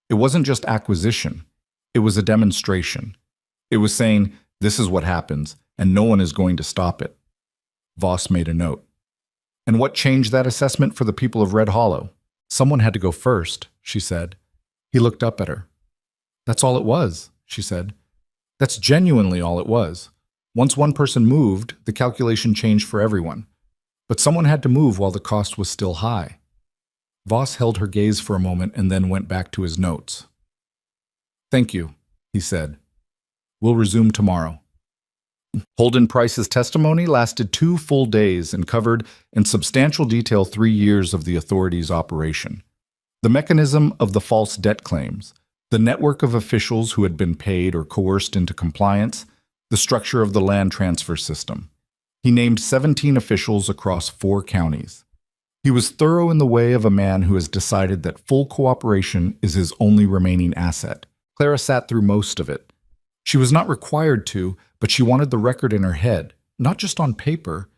It wasn't just acquisition. It was a demonstration. It was saying, this is what happens, and no one is going to stop it. Voss made a note. And what changed that assessment for the people of Red Hollow? Someone had to go first, she said. He looked up at her. That's all it was, she said. That's genuinely all it was. Once one person moved, the calculation changed for everyone. But someone had to move while the cost was still high. Voss held her gaze for a moment and then went back to his notes. Thank you, he said. We'll resume tomorrow. Holden Price's testimony lasted 2 full days and covered in substantial detail 3 years of the authorities' operation. The mechanism of the false debt claims, the network of officials who had been paid or coerced into compliance, the structure of the land transfer system. He named 17 officials across 4 counties. He was thorough in the way of a man who has decided that full cooperation is his only remaining asset. Clara sat through most of it. She was not required to, but she wanted the record in her head, not just on paper,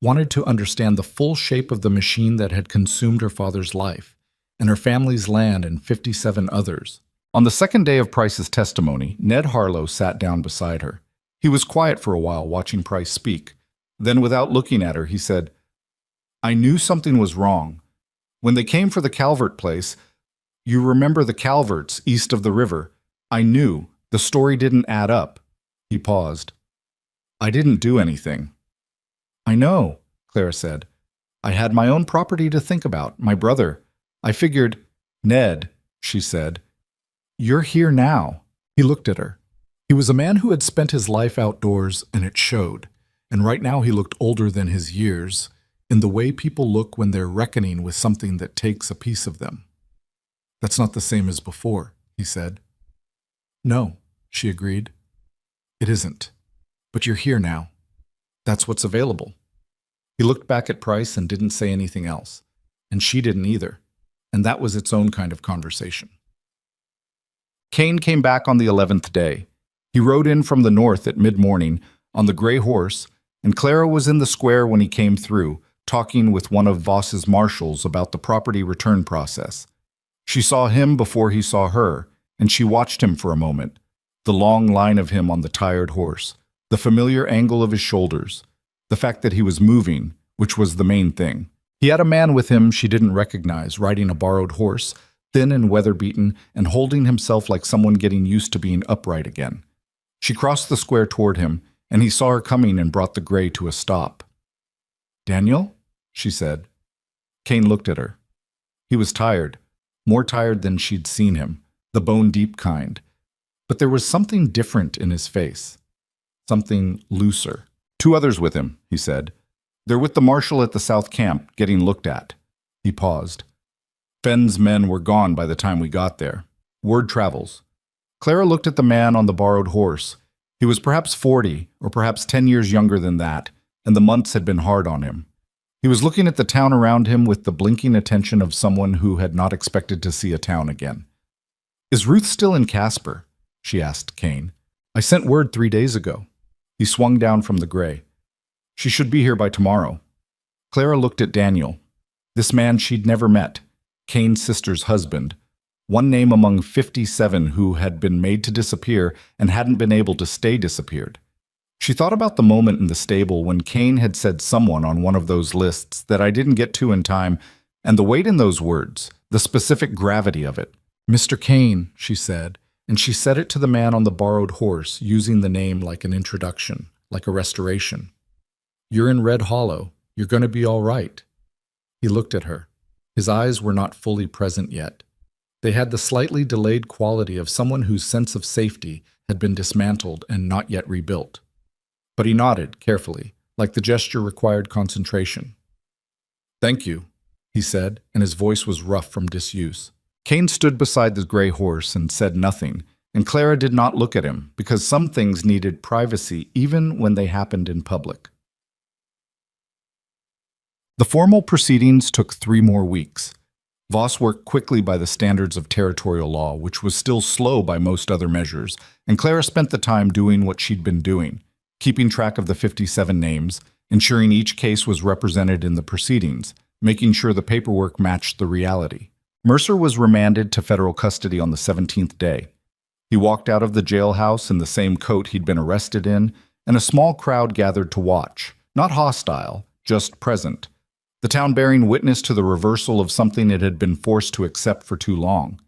wanted to understand the full shape of the machine that had consumed her father's life, and her family's land and 57 others. On the second day of Price's testimony, Ned Harlow sat down beside her. He was quiet for a while, watching Price speak. Then, without looking at her, he said, I knew something was wrong. When they came for the Calvert place, you remember the Calverts east of the river. I knew. The story didn't add up. He paused. I didn't do anything. I know, Clara said. I had my own property to think about, my brother. I figured, Ned, she said, you're here now. He looked at her. He was a man who had spent his life outdoors, and it showed. And right now he looked older than his years, in the way people look when they're reckoning with something that takes a piece of them. That's not the same as before, he said. No, she agreed. It isn't. But you're here now. That's what's available. He looked back at Price and didn't say anything else. And she didn't either. And that was its own kind of conversation. Kane came back on the 11th day. He rode in from the north at mid-morning on the gray horse, and Clara was in the square when he came through, talking with one of Voss's marshals about the property return process. She saw him before he saw her, and she watched him for a moment, the long line of him on the tired horse, the familiar angle of his shoulders, the fact that he was moving, which was the main thing. He had a man with him she didn't recognize, riding a borrowed horse, thin and weather-beaten, and holding himself like someone getting used to being upright again. She crossed the square toward him, and he saw her coming and brought the gray to a stop. Daniel? She said. Kane looked at her. He was tired, more tired than she'd seen him, the bone-deep kind. But there was something different in his face, something looser. 2 others with him, he said. They're with the marshal at the south camp, getting looked at. He paused. Fenn's men were gone by the time we got there. Word travels. Clara looked at the man on the borrowed horse. He was perhaps 40, or perhaps 10 years younger than that, and the months had been hard on him. He was looking at the town around him with the blinking attention of someone who had not expected to see a town again. Is Ruth still in Casper? She asked Kane. I sent word 3 days ago. He swung down from the gray. She should be here by tomorrow. Clara looked at Daniel. This man she'd never met, Kane's sister's husband, one name among 57 who had been made to disappear and hadn't been able to stay disappeared. She thought about the moment in the stable when Kane had said someone on one of those lists that I didn't get to in time, and the weight in those words, the specific gravity of it. Mr. Kane, she said, and she said it to the man on the borrowed horse, using the name like an introduction, like a restoration. You're in Red Hollow. You're going to be all right. He looked at her. His eyes were not fully present yet. They had the slightly delayed quality of someone whose sense of safety had been dismantled and not yet rebuilt. But he nodded carefully, like the gesture required concentration. Thank you, he said, and his voice was rough from disuse. Kane stood beside the gray horse and said nothing, and Clara did not look at him, because some things needed privacy even when they happened in public. The formal proceedings took 3 more weeks. Voss worked quickly by the standards of territorial law, which was still slow by most other measures, and Clara spent the time doing what she'd been doing, keeping track of the 57 names, ensuring each case was represented in the proceedings, making sure the paperwork matched the reality. Mercer was remanded to federal custody on the 17th day. He walked out of the jailhouse in the same coat he'd been arrested in, and a small crowd gathered to watch, not hostile, just present. The town bearing witness to the reversal of something it had been forced to accept for too long.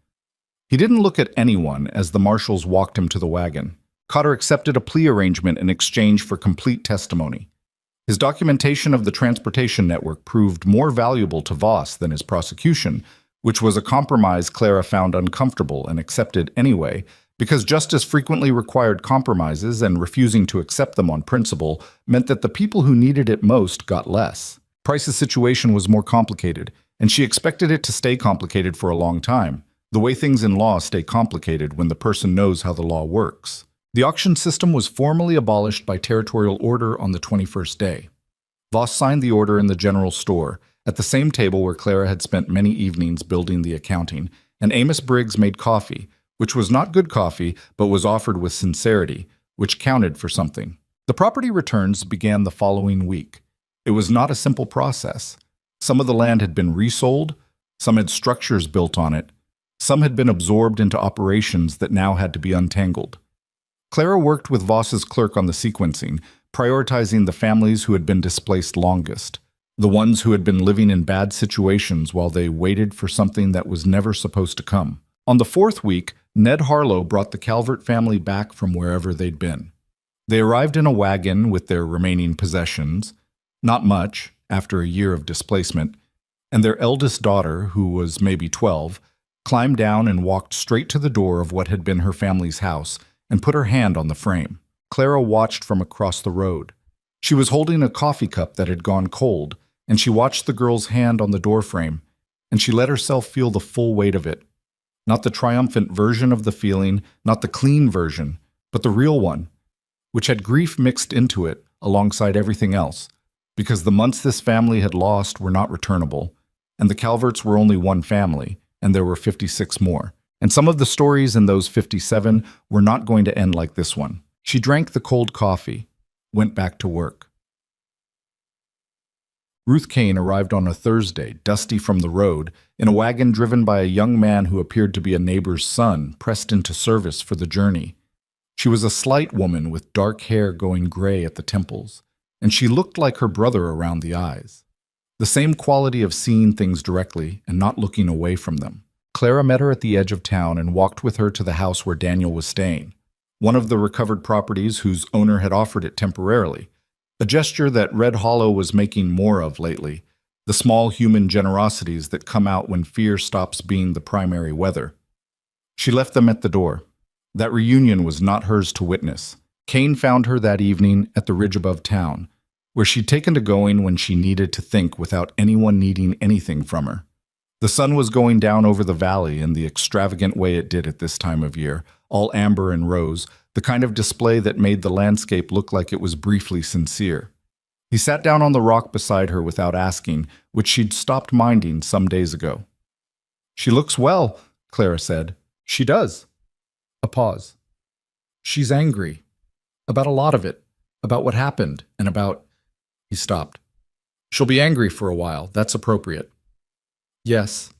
He didn't look at anyone as the marshals walked him to the wagon. Cotter accepted a plea arrangement in exchange for complete testimony. His documentation of the transportation network proved more valuable to Voss than his prosecution, which was a compromise Clara found uncomfortable and accepted anyway, because justice frequently required compromises, and refusing to accept them on principle meant that the people who needed it most got less. Price's situation was more complicated, and she expected it to stay complicated for a long time, the way things in law stay complicated when the person knows how the law works. The auction system was formally abolished by territorial order on the 21st day. Voss signed the order in the general store, at the same table where Clara had spent many evenings building the accounting, and Amos Briggs made coffee, which was not good coffee, but was offered with sincerity, which counted for something. The property returns began the following week. It was not a simple process. Some of the land had been resold, some had structures built on it, some had been absorbed into operations that now had to be untangled. Clara worked with Voss's clerk on the sequencing, prioritizing the families who had been displaced longest, the ones who had been living in bad situations while they waited for something that was never supposed to come. On the fourth week, Ned Harlow brought the Calvert family back from wherever they'd been. They arrived in a wagon with their remaining possessions, not much, after a year of displacement, and their eldest daughter, who was maybe 12, climbed down and walked straight to the door of what had been her family's house and put her hand on the frame. Clara watched from across the road. She was holding a coffee cup that had gone cold, and she watched the girl's hand on the doorframe, and she let herself feel the full weight of it. Not the triumphant version of the feeling, not the clean version, but the real one, which had grief mixed into it alongside everything else, because the months this family had lost were not returnable, and the Calverts were only one family, and there were 56 more. And some of the stories in those 57 were not going to end like this one. She drank the cold coffee, went back to work. Ruth Kane arrived on a Thursday, dusty from the road, in a wagon driven by a young man who appeared to be a neighbor's son, pressed into service for the journey. She was a slight woman with dark hair going gray at the temples, and she looked like her brother around the eyes. The same quality of seeing things directly and not looking away from them. Clara met her at the edge of town and walked with her to the house where Daniel was staying, one of the recovered properties whose owner had offered it temporarily, a gesture that Red Hollow was making more of lately, the small human generosities that come out when fear stops being the primary weather. She left them at the door. That reunion was not hers to witness. Kane found her that evening at the ridge above town, where she'd taken to going when she needed to think without anyone needing anything from her. The sun was going down over the valley in the extravagant way it did at this time of year, all amber and rose, the kind of display that made the landscape look like it was briefly sincere. He sat down on the rock beside her without asking, which she'd stopped minding some days ago. "She looks well," Clara said. "She does." A pause. "She's angry. About a lot of it. About what happened, and about—" He stopped. "She'll be angry for a while. That's appropriate." Yes.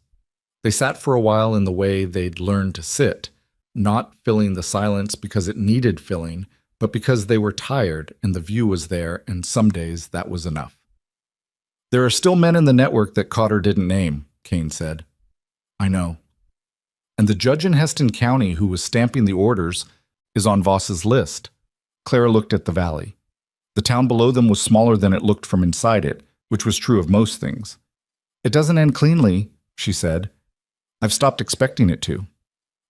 They sat for a while in the way they'd learned to sit, not filling the silence because it needed filling, but because they were tired and the view was there, and some days that was enough. "There are still men in the network that Cotter didn't name," Kane said. "I know. And the judge in Heston County who was stamping the orders is on Voss's list." Clara looked at the valley. The town below them was smaller than it looked from inside it, which was true of most things. "It doesn't end cleanly," she said. "I've stopped expecting it to."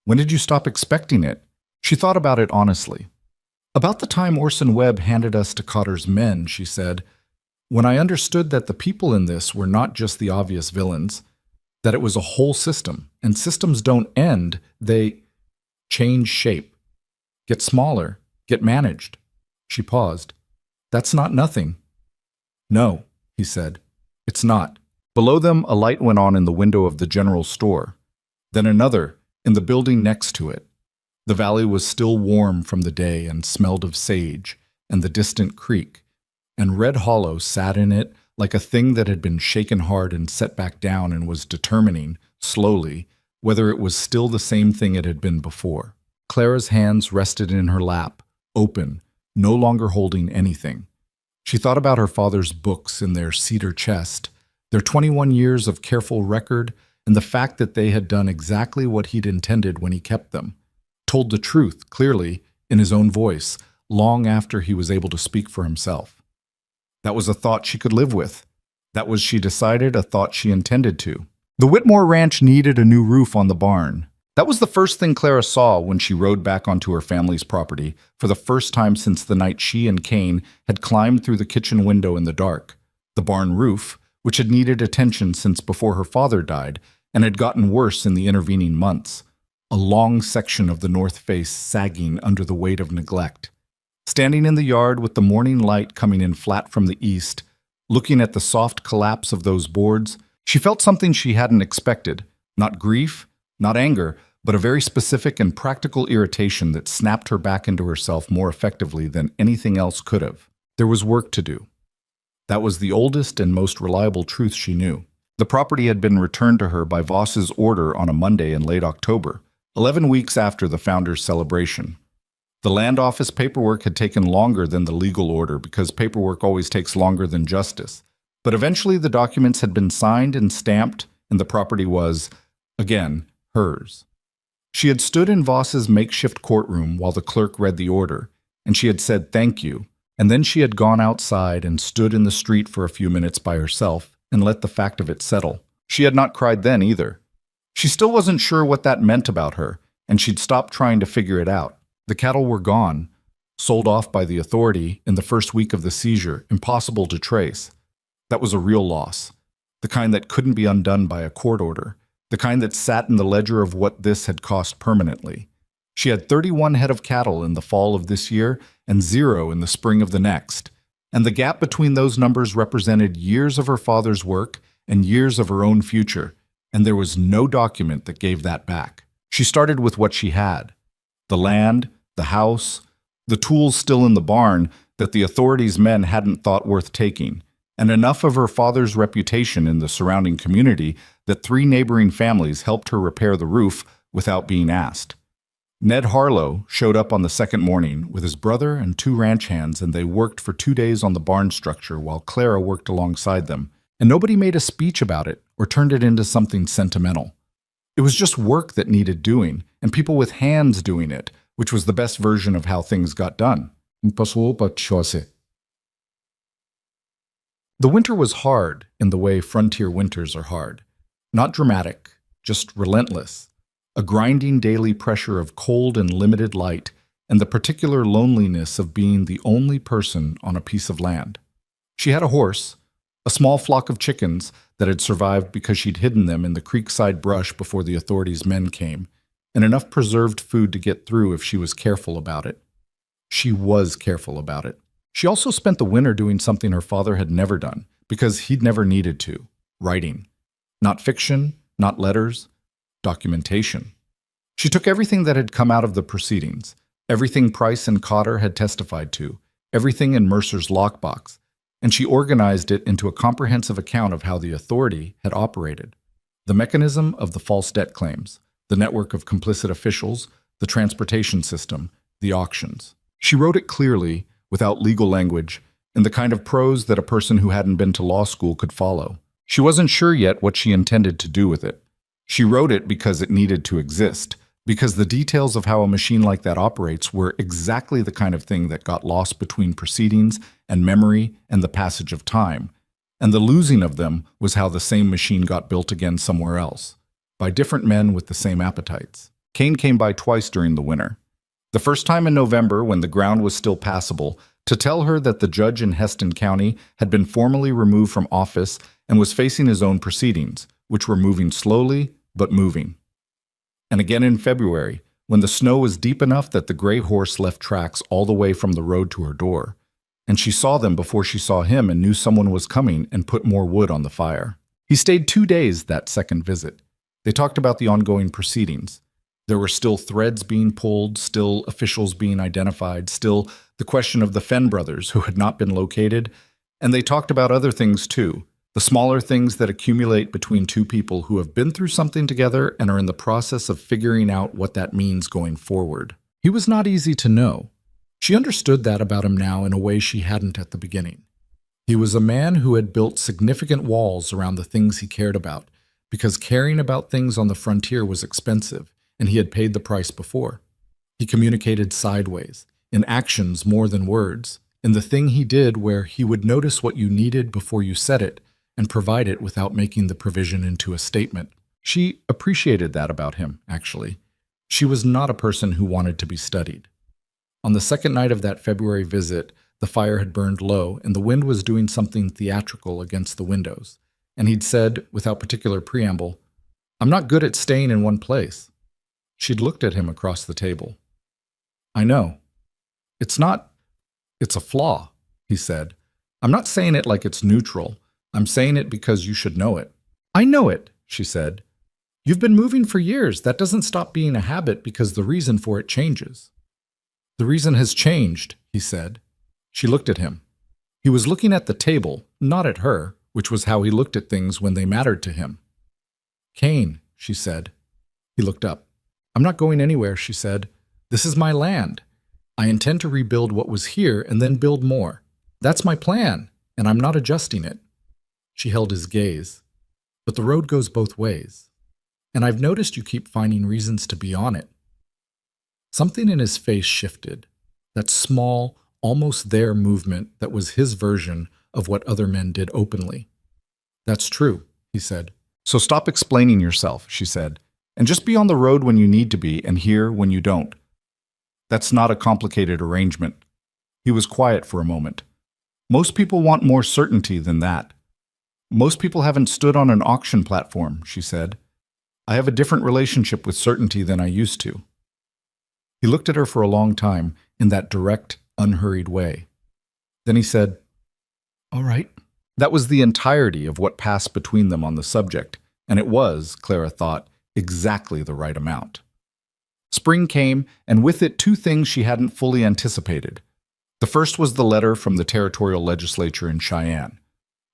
"When did you stop expecting it?" She thought about it honestly. "About the time Orson Webb handed us to Cotter's men," she said, "when I understood that the people in this were not just the obvious villains, that it was a whole system, and systems don't end, they change shape, get smaller, get managed." She paused. "That's not nothing." "No," he said, "it's not." Below them, a light went on in the window of the general store, then another in the building next to it. The valley was still warm from the day and smelled of sage, and the distant creek, and Red Hollow sat in it like a thing that had been shaken hard and set back down and was determining, slowly, whether it was still the same thing it had been before. Clara's hands rested in her lap, open, no longer holding anything. She thought about her father's books in their cedar chest, their 21 years of careful record, and the fact that they had done exactly what he'd intended when he kept them. Told the truth, clearly, in his own voice, long after he was able to speak for himself. That was a thought she could live with. That was, she decided, a thought she intended to. The Whitmore Ranch needed a new roof on the barn. That was the first thing Clara saw when she rode back onto her family's property for the first time since the night she and Kane had climbed through the kitchen window in the dark. The barn roof, which had needed attention since before her father died and had gotten worse in the intervening months. A long section of the north face sagging under the weight of neglect. Standing in the yard with the morning light coming in flat from the east, looking at the soft collapse of those boards, she felt something she hadn't expected. Not grief, not anger, but a very specific and practical irritation that snapped her back into herself more effectively than anything else could have. There was work to do. That was the oldest and most reliable truth she knew. The property had been returned to her by Voss's order on a Monday in late October, 11 weeks after the founder's celebration. The land office paperwork had taken longer than the legal order because paperwork always takes longer than justice. But eventually the documents had been signed and stamped, and the property was, again, hers. She had stood in Voss's makeshift courtroom while the clerk read the order, and she had said thank you, and then she had gone outside and stood in the street for a few minutes by herself and let the fact of it settle. She had not cried then either. She still wasn't sure what that meant about her, and she'd stopped trying to figure it out. The cattle were gone, sold off by the authority in the first week of the seizure, impossible to trace. That was a real loss, the kind that couldn't be undone by a court order, the kind that sat in the ledger of what this had cost permanently. She had 31 head of cattle in the fall of this year and 0 in the spring of the next, and the gap between those numbers represented years of her father's work and years of her own future, and there was no document that gave that back. She started with what she had: the land, the house, the tools still in the barn that the authorities' men hadn't thought worth taking, and enough of her father's reputation in the surrounding community that 3 neighboring families helped her repair the roof without being asked. Ned Harlow showed up on the second morning with his brother and 2 ranch hands, and they worked for 2 days on the barn structure while Clara worked alongside them, and nobody made a speech about it or turned it into something sentimental. It was just work that needed doing, and people with hands doing it, which was the best version of how things got done. The winter was hard in the way frontier winters are hard. Not dramatic, just relentless. A grinding daily pressure of cold and limited light, and the particular loneliness of being the only person on a piece of land. She had a horse, a small flock of chickens that had survived because she'd hidden them in the creekside brush before the authorities' men came, and enough preserved food to get through if she was careful about it. She was careful about it. She also spent the winter doing something her father had never done, because he'd never needed to: writing. Not fiction, not letters, documentation. She took everything that had come out of the proceedings, everything Price and Cotter had testified to, everything in Mercer's lockbox, and she organized it into a comprehensive account of how the authority had operated. The mechanism of the false debt claims, the network of complicit officials, the transportation system, the auctions. She wrote it clearly, without legal language, in the kind of prose that a person who hadn't been to law school could follow. She wasn't sure yet what she intended to do with it. She wrote it because it needed to exist, because the details of how a machine like that operates were exactly the kind of thing that got lost between proceedings and memory and the passage of time, and the losing of them was how the same machine got built again somewhere else, by different men with the same appetites. Kane came by twice during the winter. The first time in November, when the ground was still passable, to tell her that the judge in Heston County had been formally removed from office and was facing his own proceedings, which were moving slowly, but moving. And again in February, when the snow was deep enough that the gray horse left tracks all the way from the road to her door, and she saw them before she saw him and knew someone was coming and put more wood on the fire. He stayed 2 days that second visit. They talked about the ongoing proceedings. There were still threads being pulled, still officials being identified, still the question of the Fenn brothers who had not been located, and they talked about other things too, the smaller things that accumulate between two people who have been through something together and are in the process of figuring out what that means going forward. He was not easy to know. She understood that about him now in a way she hadn't at the beginning. He was a man who had built significant walls around the things he cared about, because caring about things on the frontier was expensive, and he had paid the price before. He communicated sideways, in actions more than words, in the thing he did where he would notice what you needed before you said it, and provide it without making the provision into a statement. She appreciated that about him, actually. She was not a person who wanted to be studied. On the second night of that February visit, the fire had burned low, and the wind was doing something theatrical against the windows. And he'd said, without particular preamble, "I'm not good at staying in one place." She'd looked at him across the table. "I know. It's a flaw," he said. "I'm not saying it like it's neutral. I'm saying it because you should know it." "I know it," she said. "You've been moving for years. That doesn't stop being a habit because the reason for it changes." "The reason has changed," he said. She looked at him. He was looking at the table, not at her, which was how he looked at things when they mattered to him. "Kane," she said. He looked up. "I'm not going anywhere," she said. "This is my land. I intend to rebuild what was here and then build more. That's my plan, and I'm not adjusting it." She held his gaze. "But the road goes both ways. And I've noticed you keep finding reasons to be on it." Something in his face shifted. That small, almost there movement that was his version of what other men did openly. "That's true," he said. "So stop explaining yourself," she said, "and just be on the road when you need to be and here when you don't. That's not a complicated arrangement." He was quiet for a moment. "Most people want more certainty than that. Most people haven't stood on an auction platform," she said. "I have a different relationship with certainty than I used to." He looked at her for a long time in that direct, unhurried way. Then he said, "All right." That was the entirety of what passed between them on the subject, and it was, Clara thought, exactly the right amount. Spring came, and with it two things she hadn't fully anticipated. The first was the letter from the territorial legislature in Cheyenne,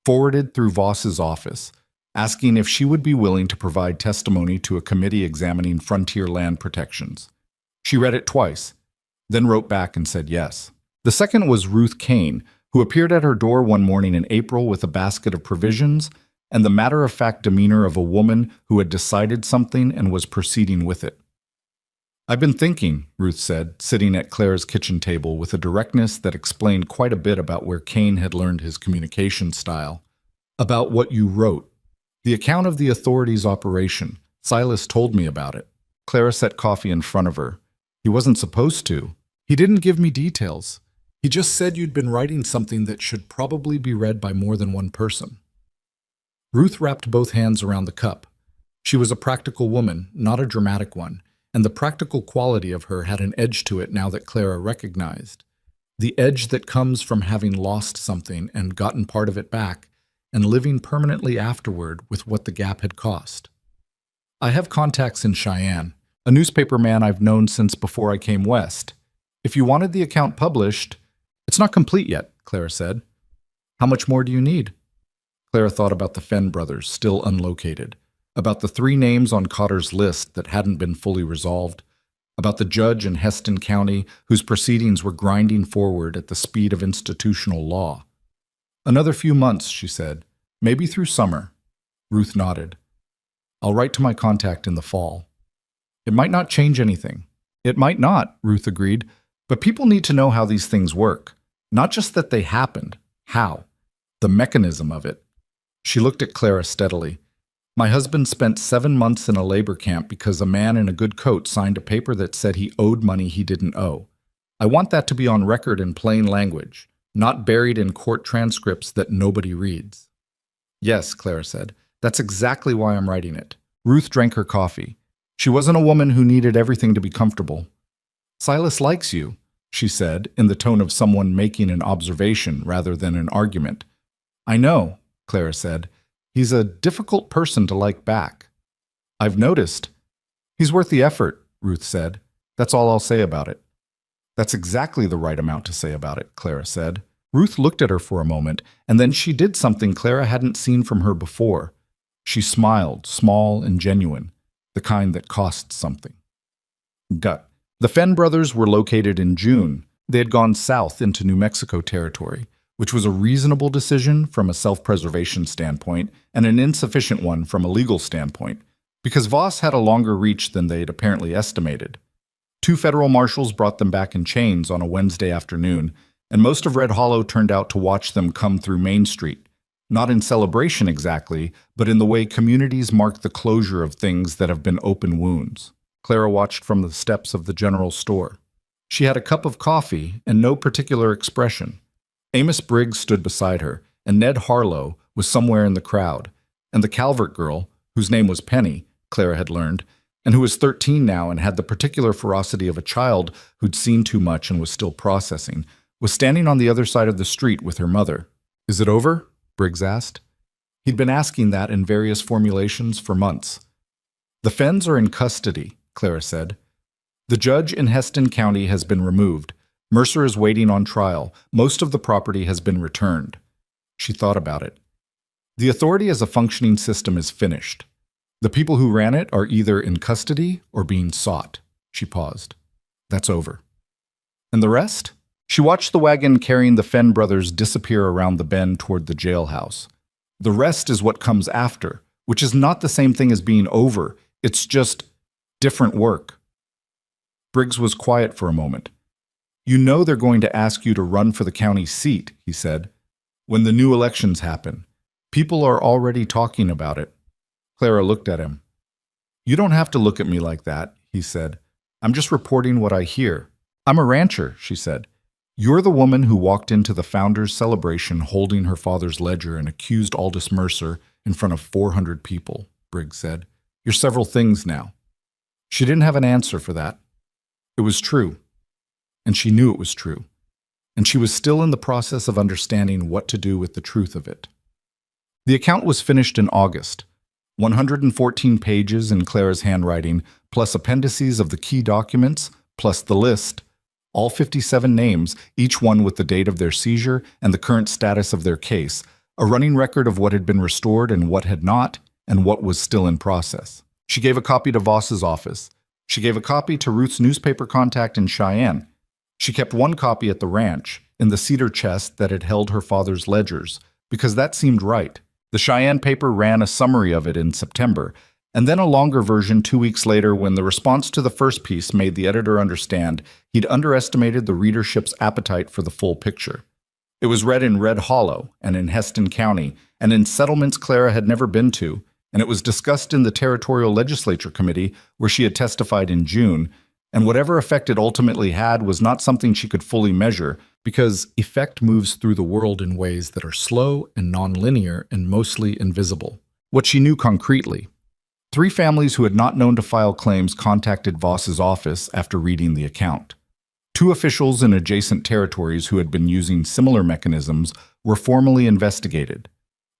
forwarded through Voss's office, asking if she would be willing to provide testimony to a committee examining frontier land protections. She read it twice, then wrote back and said yes. The second was Ruth Kane, who appeared at her door one morning in April with a basket of provisions and the matter-of-fact demeanor of a woman who had decided something and was proceeding with it. "I've been thinking," Ruth said, sitting at Clara's kitchen table with a directness that explained quite a bit about where Kane had learned his communication style, "about what you wrote. The account of the authorities' operation. Silas told me about it." Clara set coffee in front of her. "He wasn't supposed to. He didn't give me details. He just said you'd been writing something that should probably be read by more than one person." Ruth wrapped both hands around the cup. She was a practical woman, not a dramatic one, and the practical quality of her had an edge to it now that Clara recognized. The edge that comes from having lost something and gotten part of it back, and living permanently afterward with what the gap had cost. "I have contacts in Cheyenne, a newspaper man I've known since before I came west. If you wanted the account published—" "It's not complete yet," Clara said. "How much more do you need?" Clara thought about the Fenn brothers, still unlocated, about the 3 names on Cotter's list that hadn't been fully resolved, about the judge in Heston County whose proceedings were grinding forward at the speed of institutional law. "Another few months," she said. "Maybe through summer." Ruth nodded. "I'll write to my contact in the fall." "It might not change anything." "It might not," Ruth agreed, "but people need to know how these things work. Not just that they happened. How. The mechanism of it." She looked at Clara steadily. "My husband spent 7 months in a labor camp because a man in a good coat signed a paper that said he owed money he didn't owe. I want that to be on record in plain language, not buried in court transcripts that nobody reads." "Yes," Clara said. "That's exactly why I'm writing it." Ruth drank her coffee. She wasn't a woman who needed everything to be comfortable. "Silas likes you," she said, in the tone of someone making an observation rather than an argument. "I know," Clara said. "He's a difficult person to like back." "I've noticed." "He's worth the effort," Ruth said. "That's all I'll say about it." That's exactly the right amount to say about it, Clara said. Ruth looked at her for a moment, and then she did something Clara hadn't seen from her before. She smiled, small and genuine, the kind that costs something. Gut. The Fenn brothers were located in June. They had gone south into New Mexico territory, which was a reasonable decision from a self-preservation standpoint and an insufficient one from a legal standpoint, because Voss had a longer reach than they'd apparently estimated. 2 federal marshals brought them back in chains on a Wednesday afternoon, and most of Red Hollow turned out to watch them come through Main Street, not in celebration exactly, but in the way communities mark the closure of things that have been open wounds. Clara watched from the steps of the general store. She had a cup of coffee and no particular expression. Amos Briggs stood beside her, and Ned Harlow was somewhere in the crowd, and the Calvert girl, whose name was Penny, Clara had learned, and who was 13 now and had the particular ferocity of a child who'd seen too much and was still processing, was standing on the other side of the street with her mother. "Is it over?" Briggs asked. He'd been asking that in various formulations for months. "The Fenns are in custody," Clara said. "The judge in Heston County has been removed. Mercer is waiting on trial. Most of the property has been returned." She thought about it. "The authority as a functioning system is finished. The people who ran it are either in custody or being sought." She paused. "That's over." "And the rest?" She watched the wagon carrying the Fenn brothers disappear around the bend toward the jailhouse. "The rest is what comes after, which is not the same thing as being over. It's just different work." Briggs was quiet for a moment. "You know they're going to ask you to run for the county seat," he said. "When the new elections happen. People are already talking about it." Clara looked at him. "You don't have to look at me like that," he said. "I'm just reporting what I hear." "I'm a rancher," she said. "You're the woman who walked into the Founders' celebration holding her father's ledger and accused Aldous Mercer in front of 400 people," Briggs said. "You're several things now." She didn't have an answer for that. It was true, and she knew it was true, and she was still in the process of understanding what to do with the truth of it. The account was finished in August, 114 pages in Clara's handwriting, plus appendices of the key documents, plus the list, all 57 names, each one with the date of their seizure and the current status of their case, a running record of what had been restored and what had not, and what was still in process. She gave a copy to Voss's office. She gave a copy to Ruth's newspaper contact in Cheyenne. She kept one copy at the ranch, in the cedar chest that had held her father's ledgers, because that seemed right. The Cheyenne paper ran a summary of it in September, and then a longer version 2 weeks later when the response to the first piece made the editor understand he'd underestimated the readership's appetite for the full picture. It was read in Red Hollow and in Heston County and in settlements Clara had never been to, and it was discussed in the Territorial Legislature Committee where she had testified in June, and whatever effect it ultimately had was not something she could fully measure because effect moves through the world in ways that are slow and nonlinear and mostly invisible. What she knew concretely: 3 families who had not known to file claims contacted Voss's office after reading the account. 2 officials in adjacent territories who had been using similar mechanisms were formally investigated.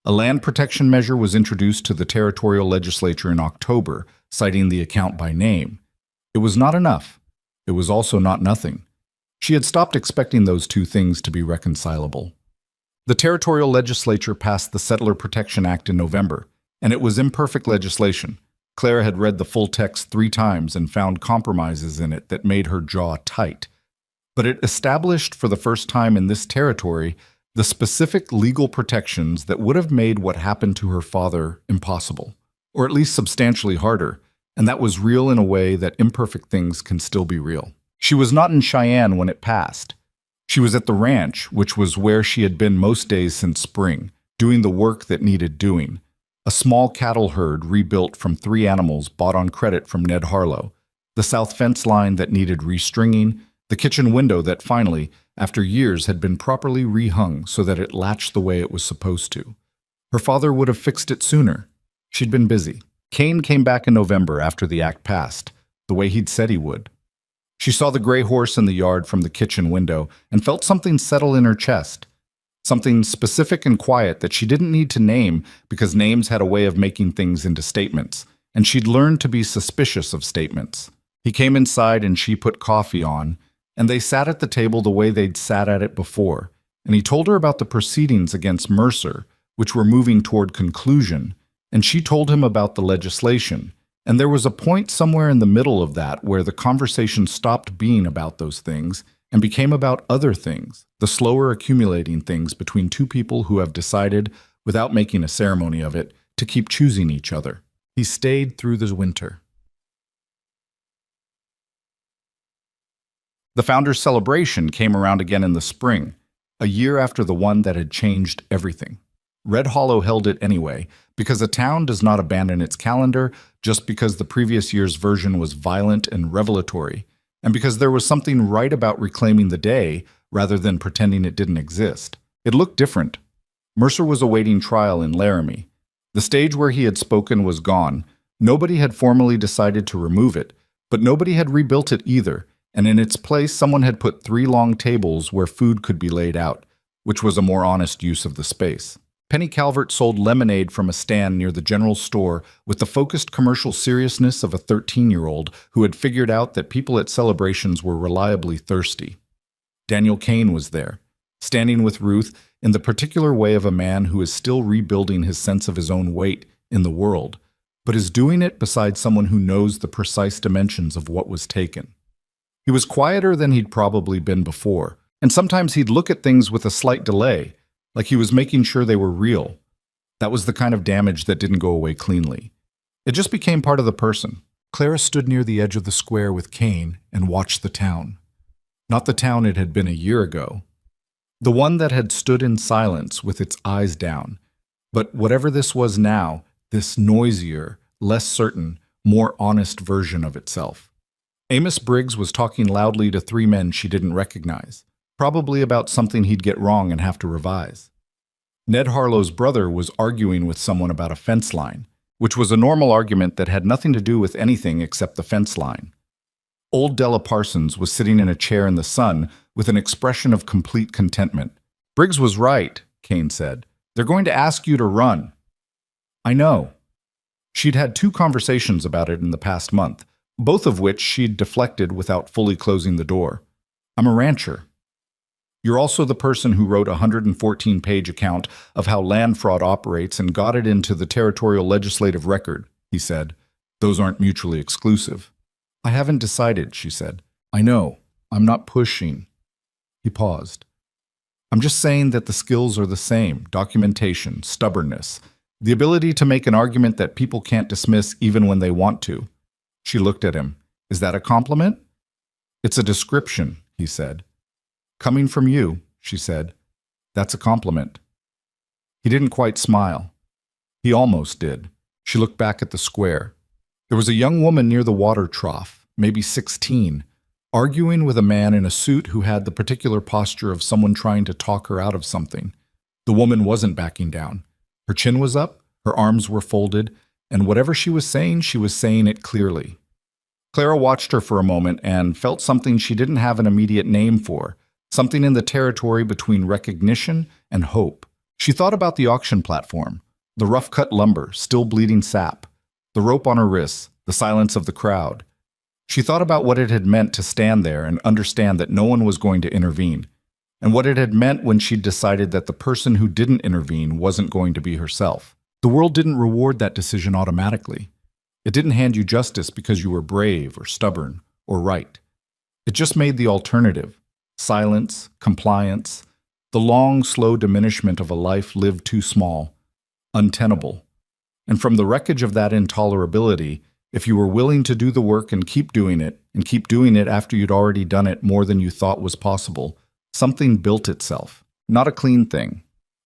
A land protection measure was introduced to the territorial legislature in October, citing the account by name. It was not enough. It was also not nothing. She had stopped expecting those 2 things to be reconcilable. The territorial legislature passed the Settler Protection Act in November, and it was imperfect legislation. Clara had read the full text 3 times and found compromises in it that made her jaw tight. But it established for the first time in this territory the specific legal protections that would have made what happened to her father impossible, or at least substantially harder, and that was real in a way that imperfect things can still be real. She was not in Cheyenne when it passed. She was at the ranch, which was where she had been most days since spring, doing the work that needed doing. A small cattle herd rebuilt from 3 animals bought on credit from Ned Harlow, the south fence line that needed restringing, the kitchen window that finally, after years, had been properly rehung so that it latched the way it was supposed to. Her father would have fixed it sooner. She'd been busy. Kane came back in November after the act passed, the way he'd said he would. She saw the gray horse in the yard from the kitchen window and felt something settle in her chest. Something specific and quiet that she didn't need to name because names had a way of making things into statements, and she'd learned to be suspicious of statements. He came inside and she put coffee on. and they sat at the table the way they'd sat at it before, and he told her about the proceedings against Mercer, which were moving toward conclusion, and she told him about the legislation, and there was a point somewhere in the middle of that where the conversation stopped being about those things and became about other things, the slower accumulating things between two people who have decided, without making a ceremony of it, to keep choosing each other. He stayed through the winter. The founders' celebration came around again in the spring, a year after the one that had changed everything. Red Hollow held it anyway, because a town does not abandon its calendar just because the previous year's version was violent and revelatory, and because there was something right about reclaiming the day rather than pretending it didn't exist. It looked different. Mercer was awaiting trial in Laramie. The stage where he had spoken was gone. Nobody had formally decided to remove it, but nobody had rebuilt it either, and in its place someone had put 3 long tables where food could be laid out, which was a more honest use of the space. Penny Calvert sold lemonade from a stand near the general store with the focused commercial seriousness of a 13-year-old who had figured out that people at celebrations were reliably thirsty. Daniel Kane was there, standing with Ruth in the particular way of a man who is still rebuilding his sense of his own weight in the world, but is doing it beside someone who knows the precise dimensions of what was taken. He was quieter than he'd probably been before, and sometimes he'd look at things with a slight delay, like he was making sure they were real. That was the kind of damage that didn't go away cleanly. It just became part of the person. Clara stood near the edge of the square with Kane and watched the town. Not the town it had been a year ago. The one that had stood in silence with its eyes down. But whatever this was now, this noisier, less certain, more honest version of itself. Amos Briggs was talking loudly to 3 men she didn't recognize, probably about something he'd get wrong and have to revise. Ned Harlow's brother was arguing with someone about a fence line, which was a normal argument that had nothing to do with anything except the fence line. Old Della Parsons was sitting in a chair in the sun with an expression of complete contentment. Briggs was right, Kane said. They're going to ask you to run. I know. She'd had 2 conversations about it in the past month, both of which she'd deflected without fully closing the door. I'm a rancher. You're also the person who wrote a 114-page account of how land fraud operates and got it into the territorial legislative record, he said. Those aren't mutually exclusive. I haven't decided, she said. I know. I'm not pushing. He paused. I'm just saying that the skills are the same. Documentation, stubbornness, the ability to make an argument that people can't dismiss even when they want to. She looked at him. Is that a compliment? It's a description, he said. Coming from you, she said. That's a compliment. He didn't quite smile. He almost did. She looked back at the square. There was a young woman near the water trough, maybe 16, arguing with a man in a suit who had the particular posture of someone trying to talk her out of something. The woman wasn't backing down. Her chin was up, her arms were folded, and whatever she was saying it clearly. Clara watched her for a moment and felt something she didn't have an immediate name for, something in the territory between recognition and hope. She thought about the auction platform, the rough-cut lumber, still bleeding sap, the rope on her wrists, the silence of the crowd. She thought about what it had meant to stand there and understand that no one was going to intervene, and what it had meant when she'd decided that the person who didn't intervene wasn't going to be herself. The world didn't reward that decision automatically. It didn't hand you justice because you were brave or stubborn or right. It just made the alternative. Silence, compliance, the long, slow diminishment of a life lived too small, untenable. And from the wreckage of that intolerability, if you were willing to do the work and keep doing it after you'd already done it more than you thought was possible, something built itself. Not a clean thing,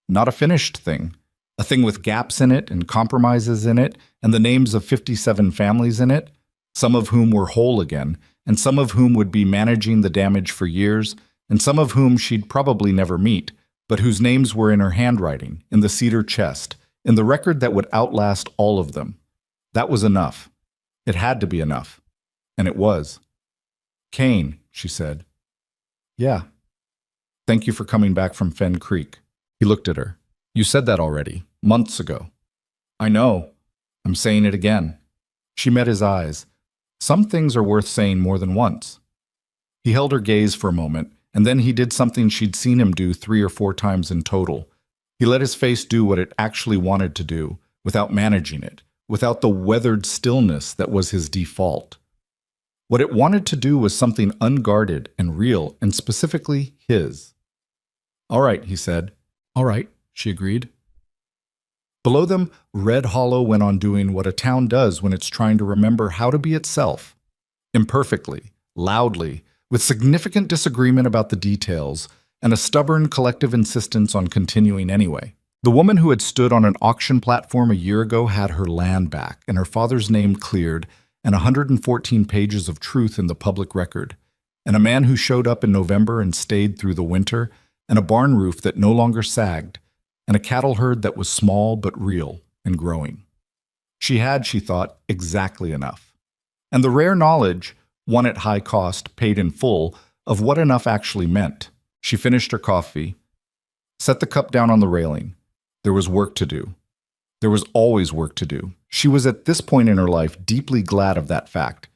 not a finished thing, a thing with gaps in it and compromises in it and the names of 57 families in it, some of whom were whole again, and some of whom would be managing the damage for years, and some of whom she'd probably never meet, but whose names were in her handwriting, in the cedar chest, in the record that would outlast all of them. That was enough. It had to be enough. And it was. Kane, she said. Yeah. Thank you for coming back from Fen Creek. He looked at her. You said that already, months ago. I know. I'm saying it again. She met his eyes. Some things are worth saying more than once. He held her gaze for a moment, and then he did something she'd seen him do 3 or 4 times in total. He let his face do what it actually wanted to do, without managing it, without the weathered stillness that was his default. What it wanted to do was something unguarded and real, and specifically his. "All right," he said. "All right," she agreed. Below them, Red Hollow went on doing what a town does when it's trying to remember how to be itself. Imperfectly, loudly, with significant disagreement about the details, and a stubborn collective insistence on continuing anyway. The woman who had stood on an auction platform a year ago had her land back, and her father's name cleared, and 114 pages of truth in the public record. And a man who showed up in November and stayed through the winter, and a barn roof that no longer sagged, and a cattle herd that was small but real and growing. She had, she thought, exactly enough. And the rare knowledge, won at high cost, paid in full, of what enough actually meant. She finished her coffee, set the cup down on the railing. There was work to do. There was always work to do. She was at this point in her life deeply glad of that fact,